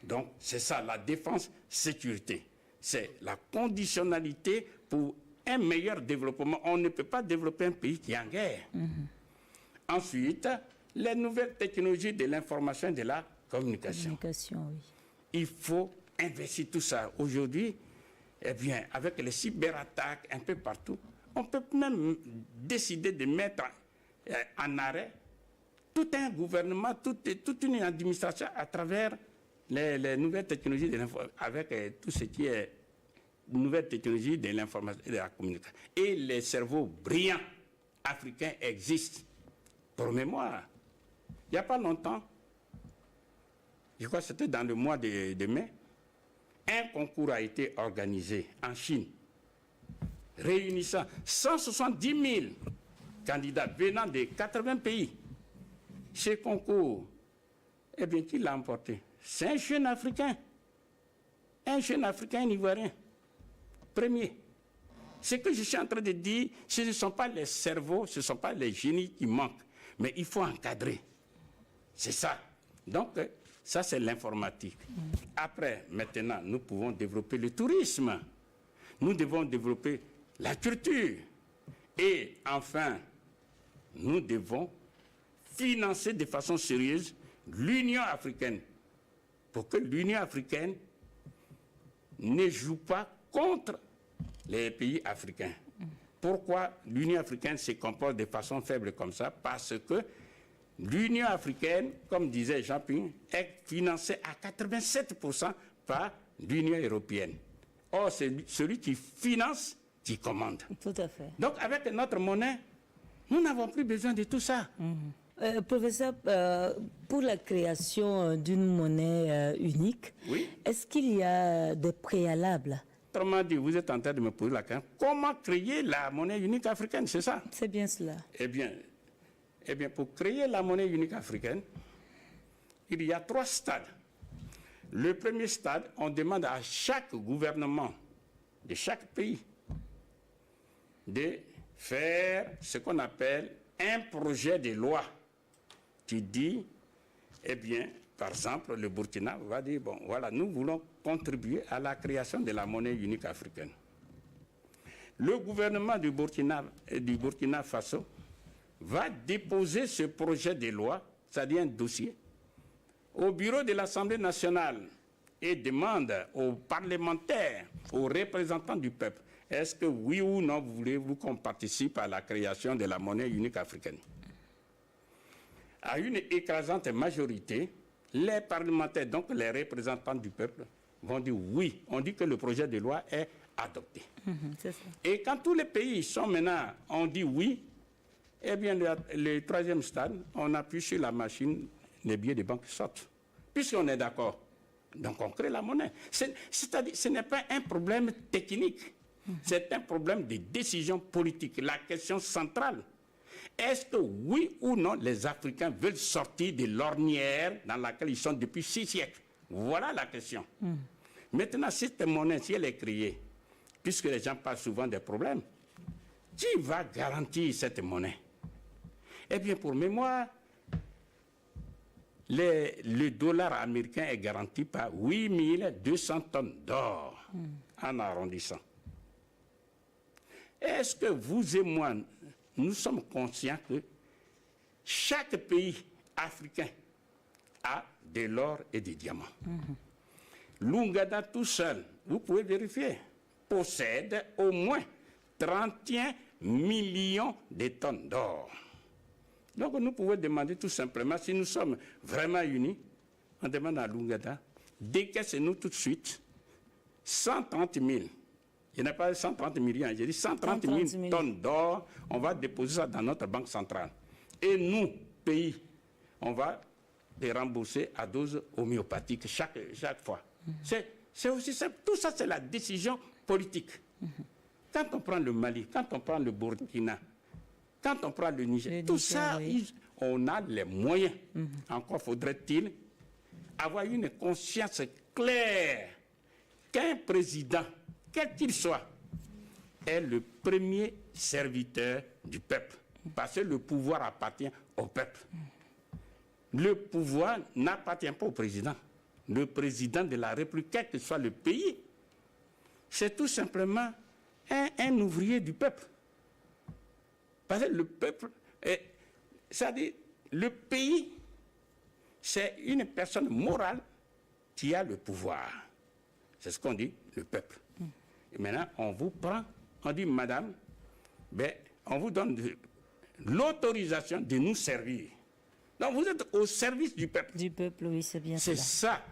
Donc c'est ça, la défense, sécurité. C'est la conditionnalité pour un meilleur développement. On ne peut pas développer un pays qui est en guerre. Ensuite, les nouvelles technologies de l'information et de la communication. Oui. Il faut investir tout ça. Aujourd'hui, eh bien, avec les cyberattaques un peu partout, on peut même décider de mettre en arrêt tout un gouvernement, toute une administration à travers les nouvelles technologies de l'information, avec tout ce qui est nouvelles technologies de l'information et de la communication. Et les cerveaux brillants africains existent. Pour mémoire, il n'y a pas longtemps, je crois que c'était dans le mois de mai, un concours a été organisé en Chine, réunissant 170 000 candidats venant de 80 pays. Ce concours, eh bien, qui l'a emporté? C'est un jeune Africain ivoirien, premier. Ce que je suis en train de dire, ce ne sont pas les cerveaux, ce ne sont pas les génies qui manquent, mais il faut encadrer. C'est ça. Donc, ça, c'est l'informatique. Après, maintenant, nous pouvons développer le tourisme. Nous devons développer la culture. Et enfin, nous devons financer de façon sérieuse l'Union africaine pour que l'Union africaine ne joue pas contre les pays africains. Pourquoi l'Union africaine se comporte de façon faible comme ça? Parce que l'Union africaine, comme disait Jean-Pierre, est financée à 87% par l'Union européenne. Or, c'est celui qui finance qui commande. Tout à fait. Donc, avec notre monnaie, nous n'avons plus besoin de tout ça. Professeur, pour la création d'une monnaie unique, oui? Est-ce qu'il y a des préalables? Autrement dit, vous êtes en train de me poser la question, comment créer la monnaie unique africaine, c'est ça? C'est bien cela. Eh bien, pour créer la monnaie unique africaine, il y a 3 stades. Le premier stade, on demande à chaque gouvernement de chaque pays de faire ce qu'on appelle un projet de loi qui dit, eh bien, par exemple, le Burkina va dire, bon, voilà, nous voulons contribuer à la création de la monnaie unique africaine. Le gouvernement du Burkina Faso va déposer ce projet de loi, c'est-à-dire un dossier, au bureau de l'Assemblée nationale et demande aux parlementaires, aux représentants du peuple, est-ce que oui ou non voulez-vous qu'on participe à la création de la monnaie unique africaine? À une écrasante majorité, les parlementaires, donc les représentants du peuple, vont dire oui. On dit que le projet de loi est adopté. C'est ça. Et quand tous les pays sont maintenant, on dit oui, eh bien, le troisième stade, on appuie sur la machine, les billets de banque sortent. Puisqu'on est d'accord, donc on crée la monnaie. C'est-à-dire, ce n'est pas un problème technique, c'est un problème de décision politique. La question centrale, est-ce que oui ou non les Africains veulent sortir de l'ornière dans laquelle ils sont depuis 6 siècles? Voilà la question. Maintenant, cette monnaie, si elle est créée, puisque les gens parlent souvent des problèmes, qui va garantir cette monnaie? Eh bien, pour mémoire, le dollar américain est garanti par 8200 tonnes d'or en arrondissant. Est-ce que vous et moi, nous sommes conscients que chaque pays africain a de l'or et des diamants? L'Ouganda tout seul, vous pouvez vérifier, possède au moins 31 millions de tonnes d'or. Donc nous pouvons demander tout simplement, si nous sommes vraiment unis, on demande à l'Ouganda, décaissez-nous tout de suite 130 000. Il n'y a pas 130 millions, j'ai dit 130 000 tonnes d'or, on va déposer ça dans notre banque centrale. Et nous, pays, on va les rembourser à dose homéopathique chaque fois. C'est aussi simple. Tout ça, c'est la décision politique. Quand on prend le Mali, quand on prend le Burkina, quand on prend le Niger, tout ça, oui, on a les moyens. Encore faudrait-il avoir une conscience claire qu'un président, quel qu'il soit, est le premier serviteur du peuple. Parce que le pouvoir appartient au peuple. Le pouvoir n'appartient pas au président. Le président de la République, quel que soit le pays, c'est tout simplement un ouvrier du peuple. Parce que le peuple, c'est-à-dire le pays, c'est une personne morale qui a le pouvoir. C'est ce qu'on dit, le peuple. Et maintenant, on vous prend, on dit, madame, ben, on vous donne l'autorisation de nous servir. Donc vous êtes au service du peuple. Du peuple, oui, c'est bien ça. C'est ça.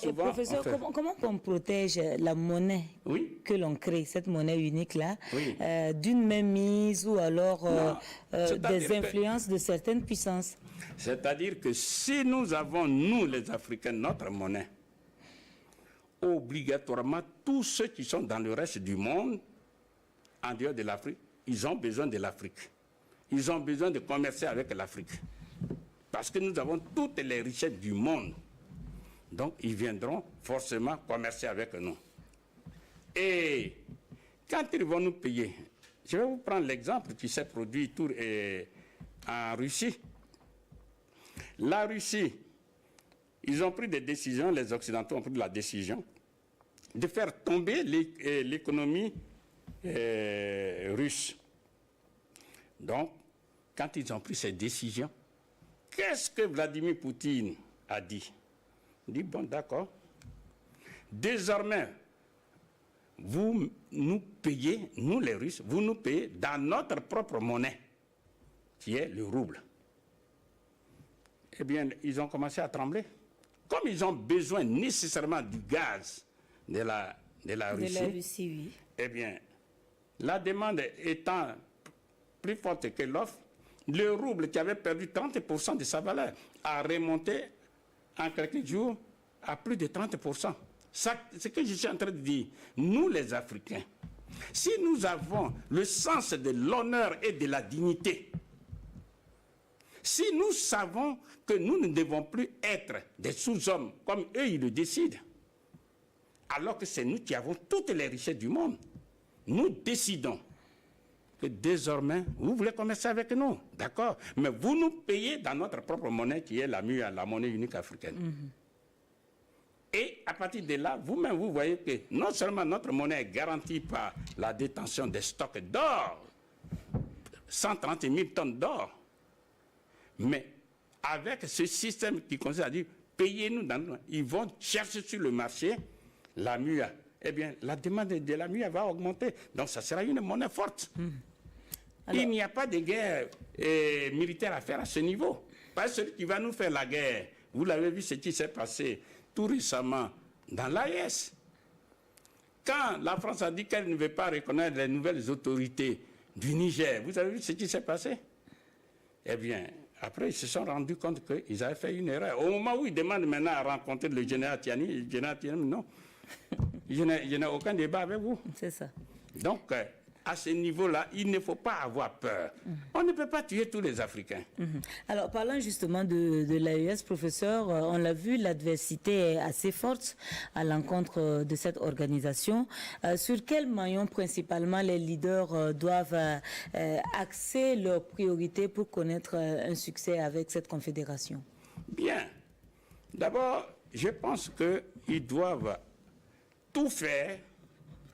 Souvent, professeur, comment on protège la monnaie que l'on crée, cette monnaie unique-là, d'une mainmise ou alors des influences de certaines puissances? C'est-à-dire que si nous avons, nous les Africains, notre monnaie, obligatoirement, tous ceux qui sont dans le reste du monde, en dehors de l'Afrique, ils ont besoin de l'Afrique. Ils ont besoin de commercer avec l'Afrique. Parce que nous avons toutes les richesses du monde. Donc, ils viendront forcément commercer avec nous. Et quand ils vont nous payer, je vais vous prendre l'exemple qui s'est produit en Russie. La Russie, ils ont pris des décisions, les Occidentaux ont pris la décision de faire tomber l'économie russe. Donc, quand ils ont pris ces décisions, qu'est-ce que Vladimir Poutine a dit? Il dit, bon, d'accord. Désormais, vous nous payez, nous les Russes, vous nous payez dans notre propre monnaie, qui est le rouble. Eh bien, ils ont commencé à trembler. Comme ils ont besoin nécessairement du gaz de la Russie, oui. Eh bien, la demande étant plus forte que l'offre, le rouble qui avait perdu 30% de sa valeur a remonté en quelques jours à plus de 30%. C'est ce que je suis en train de dire. Nous, les Africains, si nous avons le sens de l'honneur et de la dignité, si nous savons que nous ne devons plus être des sous-hommes comme eux, ils le décident, alors que c'est nous qui avons toutes les richesses du monde. Nous décidons que désormais, vous voulez commercer avec nous, d'accord, mais vous nous payez dans notre propre monnaie qui est la MUA, la monnaie unique africaine. Et à partir de là, vous-même, vous voyez que non seulement notre monnaie est garantie par la détention des stocks d'or, 130 000 tonnes d'or, mais avec ce système qui consiste à dire, payez-nous, ils vont chercher sur le marché la MUA. Eh bien, la demande de la MUA va augmenter. Donc, ça sera une monnaie forte. Alors, il n'y a pas de guerre militaire à faire à ce niveau. Pas celui qui va nous faire la guerre. Vous l'avez vu ce qui s'est passé tout récemment dans l'AES. Quand la France a dit qu'elle ne veut pas reconnaître les nouvelles autorités du Niger, vous avez vu ce qui s'est passé? Eh bien, après, ils se sont rendus compte qu'ils avaient fait une erreur. Au moment où ils demandent maintenant à rencontrer le général Tiani, le général Tiani, non, je n'ai aucun débat avec vous. C'est ça. Donc, à ce niveau-là, il ne faut pas avoir peur. On ne peut pas tuer tous les Africains. Alors, parlant justement de l'AES, professeur, on l'a vu, l'adversité est assez forte à l'encontre de cette organisation. Sur quel maillon principalement les leaders doivent axer leurs priorités pour connaître un succès avec cette confédération? Bien. D'abord, je pense qu'ils doivent tout faire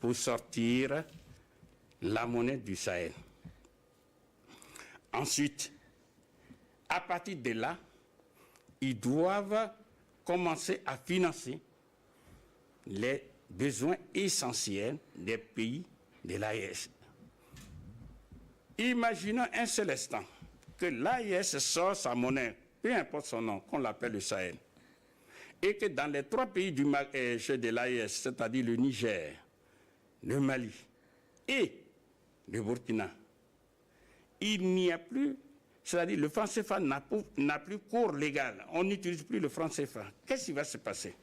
pour sortir la monnaie du Sahel. Ensuite, à partir de là, ils doivent commencer à financer les besoins essentiels des pays de l'AES. Imaginons un seul instant que l'AES sort sa monnaie, peu importe son nom, qu'on l'appelle le Sahel, et que dans les 3 pays de l'AES, c'est-à-dire le Niger, le Mali et le Burkina, il n'y a plus, c'est-à-dire le franc CFA n'a plus cours légal, on n'utilise plus le franc CFA. Qu'est-ce qui va se passer?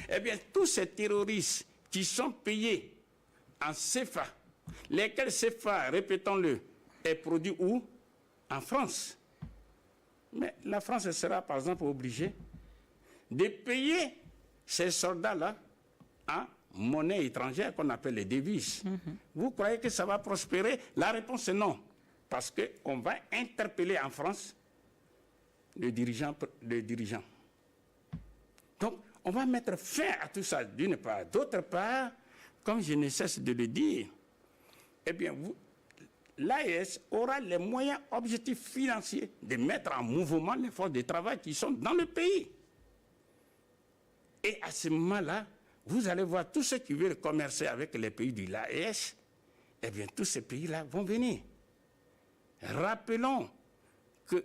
Eh bien, tous ces terroristes qui sont payés en CFA, lesquels CFA, répétons-le, est produit où? En France. Mais la France sera par exemple obligée de payer ces soldats-là en monnaie étrangère qu'on appelle les devises. Vous croyez que ça va prospérer? La réponse est non. Parce qu'on va interpeller en France le dirigeant. Donc, on va mettre fin à tout ça d'une part. D'autre part, comme je ne cesse de le dire, eh bien, l'AES aura les moyens objectifs financiers de mettre en mouvement les forces de travail qui sont dans le pays. Et à ce moment-là, vous allez voir tous ceux qui veulent commercer avec les pays de l'AES, eh bien, tous ces pays-là vont venir. Rappelons que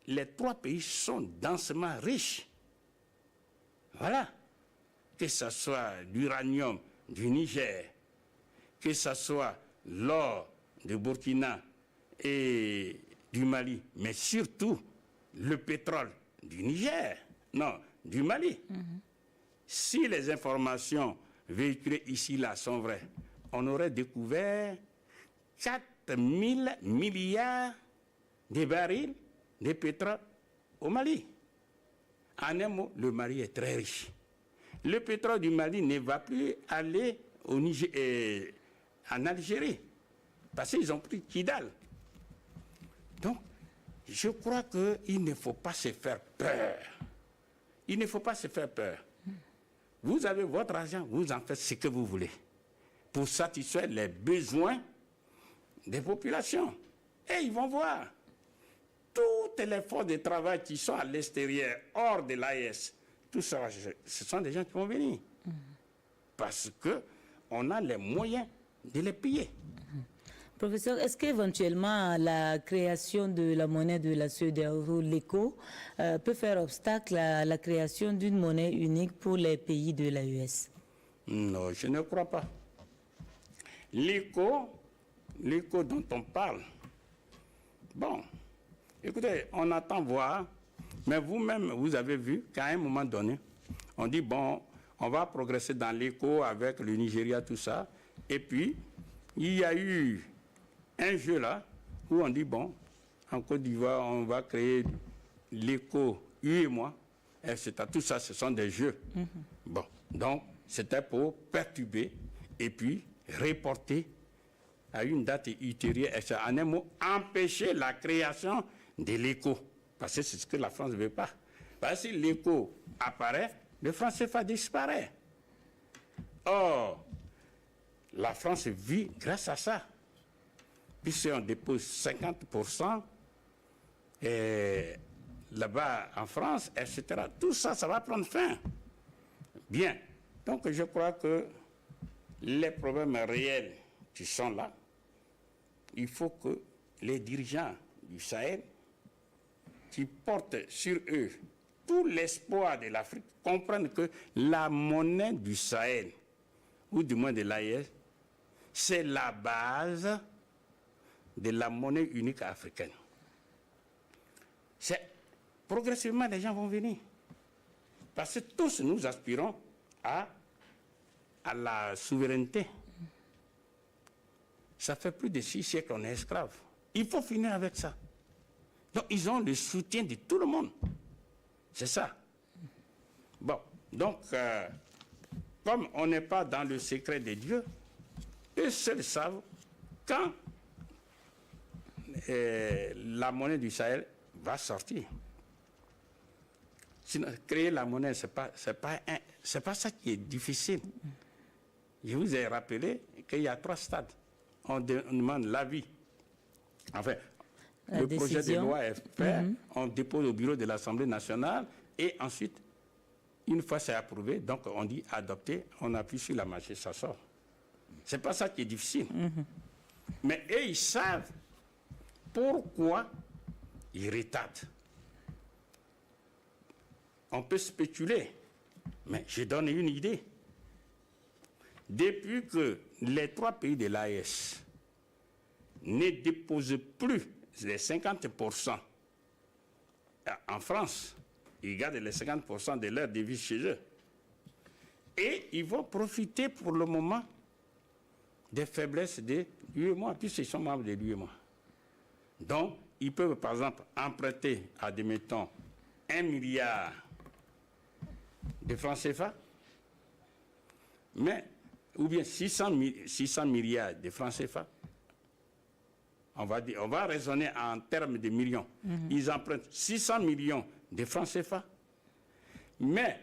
les 3 pays sont densément riches. Voilà. Que ce soit l'uranium du Niger, que ce soit l'or du Burkina et du Mali, mais surtout le pétrole du Niger, non, du Mali. Si les informations véhiculées ici-là sont vraies, on aurait découvert 4 000 milliards de barils de pétrole au Mali. En un mot, le Mali est très riche. Le pétrole du Mali ne va plus aller au Niger, en Algérie, parce qu'ils ont pris Kidal. Donc, je crois qu'il ne faut pas se faire peur. Il ne faut pas se faire peur. Vous avez votre argent, vous en faites ce que vous voulez pour satisfaire les besoins des populations. Et ils vont voir. Toutes les forces de travail qui sont à l'extérieur, hors de l'AES, tout ça, ce sont des gens qui vont venir. Parce qu'on a les moyens de les payer. Professeur, est-ce qu'éventuellement la création de la monnaie de la CEDEAO, l'ECO, peut faire obstacle à la création d'une monnaie unique pour les pays de l'AES? Non, je ne crois pas. L'ECO dont on parle, bon, écoutez, on attend voir, mais vous-même, vous avez vu qu'à un moment donné, on dit, bon, on va progresser dans l'ECO avec le Nigeria, tout ça, et puis, il y a eu un jeu là, où on dit, bon, en Côte d'Ivoire, on va créer l'ECO, UEMOA, etc. Tout ça, ce sont des jeux. Bon, donc, c'était pour perturber et puis reporter à une date ultérieure, et en un mot, empêcher la création de l'écho. Parce que c'est ce que la France ne veut pas. Parce que si l'écho apparaît, le franc CFA disparaît. Or, la France vit grâce à ça. Puisqu'on dépose 50% là-bas en France, etc. Tout ça, ça va prendre fin. Bien. Donc, je crois que les problèmes réels qui sont là, il faut que les dirigeants du Sahel, qui portent sur eux tout l'espoir de l'Afrique, comprennent que la monnaie du Sahel, ou du moins de l'AES, c'est la base de la monnaie unique africaine. Progressivement, les gens vont venir. Parce que tous nous aspirons à la souveraineté. Ça fait plus de 6 siècles qu'on est esclaves. Il faut finir avec ça. Donc, ils ont le soutien de tout le monde. C'est ça. Bon, donc, comme on n'est pas dans le secret de Dieu, eux seuls savent quand la monnaie du Sahel va sortir. Sinon, créer la monnaie, c'est pas ça qui est difficile. Je vous ai rappelé qu'il y a 3 stades. On demande l'avis. Enfin, le projet de loi est fait, on dépose au bureau de l'Assemblée nationale et ensuite, une fois c'est approuvé, donc on dit adopter, on appuie sur la machine, ça sort. C'est pas ça qui est difficile. Mais eux, ils savent pourquoi ils retardent. On peut spéculer, mais je donne une idée. Depuis que les 3 pays de l'AES ne déposent plus les 50% en France, ils gardent les 50% de leur devise chez eux. Et ils vont profiter pour le moment des faiblesses de l'UEMOA, puisqu'ils sont membres de l'UEMOA. Donc, ils peuvent, par exemple, emprunter à, admettons, 1 milliard de francs CFA, mais, ou bien 600 milliards de francs CFA. On va raisonner en termes de millions. Ils empruntent 600 millions de francs CFA. Mais,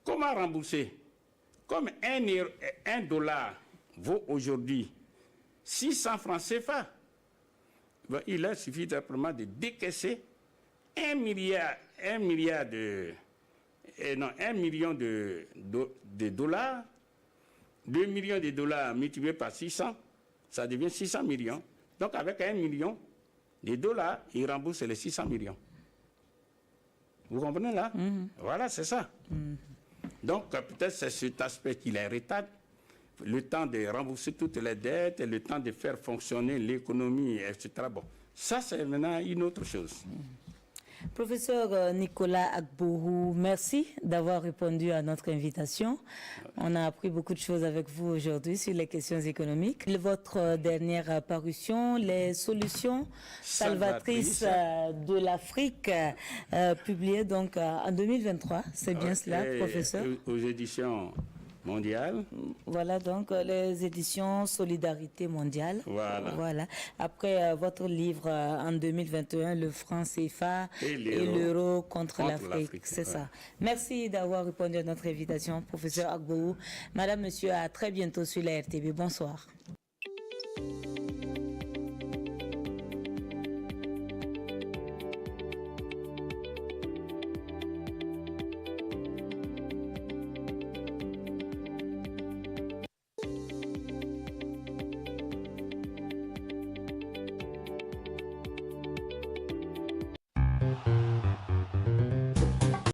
comment rembourser? Comme un dollar vaut aujourd'hui 600 francs CFA, ben, il leur suffit simplement de décaisser 1 million de dollars, 2 millions de dollars multipliés par 600, ça devient 600 millions. Donc avec 1 million de dollars, ils remboursent les 600 millions. Vous comprenez là? Voilà, c'est ça. Donc peut-être c'est cet aspect qui les retarde, le temps de rembourser toutes les dettes, le temps de faire fonctionner l'économie, etc. Bon, ça c'est maintenant une autre chose. Professeur Nicolas Agbourou, merci d'avoir répondu à notre invitation. On a appris beaucoup de choses avec vous aujourd'hui sur les questions économiques. Votre dernière parution, Les solutions salvatrices de l'Afrique, publiée donc en 2023. C'est bien cela, professeur? Aux éditions mondiales. Voilà donc les éditions Solidarité mondiale. Voilà. Après votre livre en 2021, Le franc CFA et l'euro contre l'Afrique. C'est ça. Merci d'avoir répondu à notre invitation, professeur Agbourou. Madame, monsieur, à très bientôt sur la RTB. Bonsoir.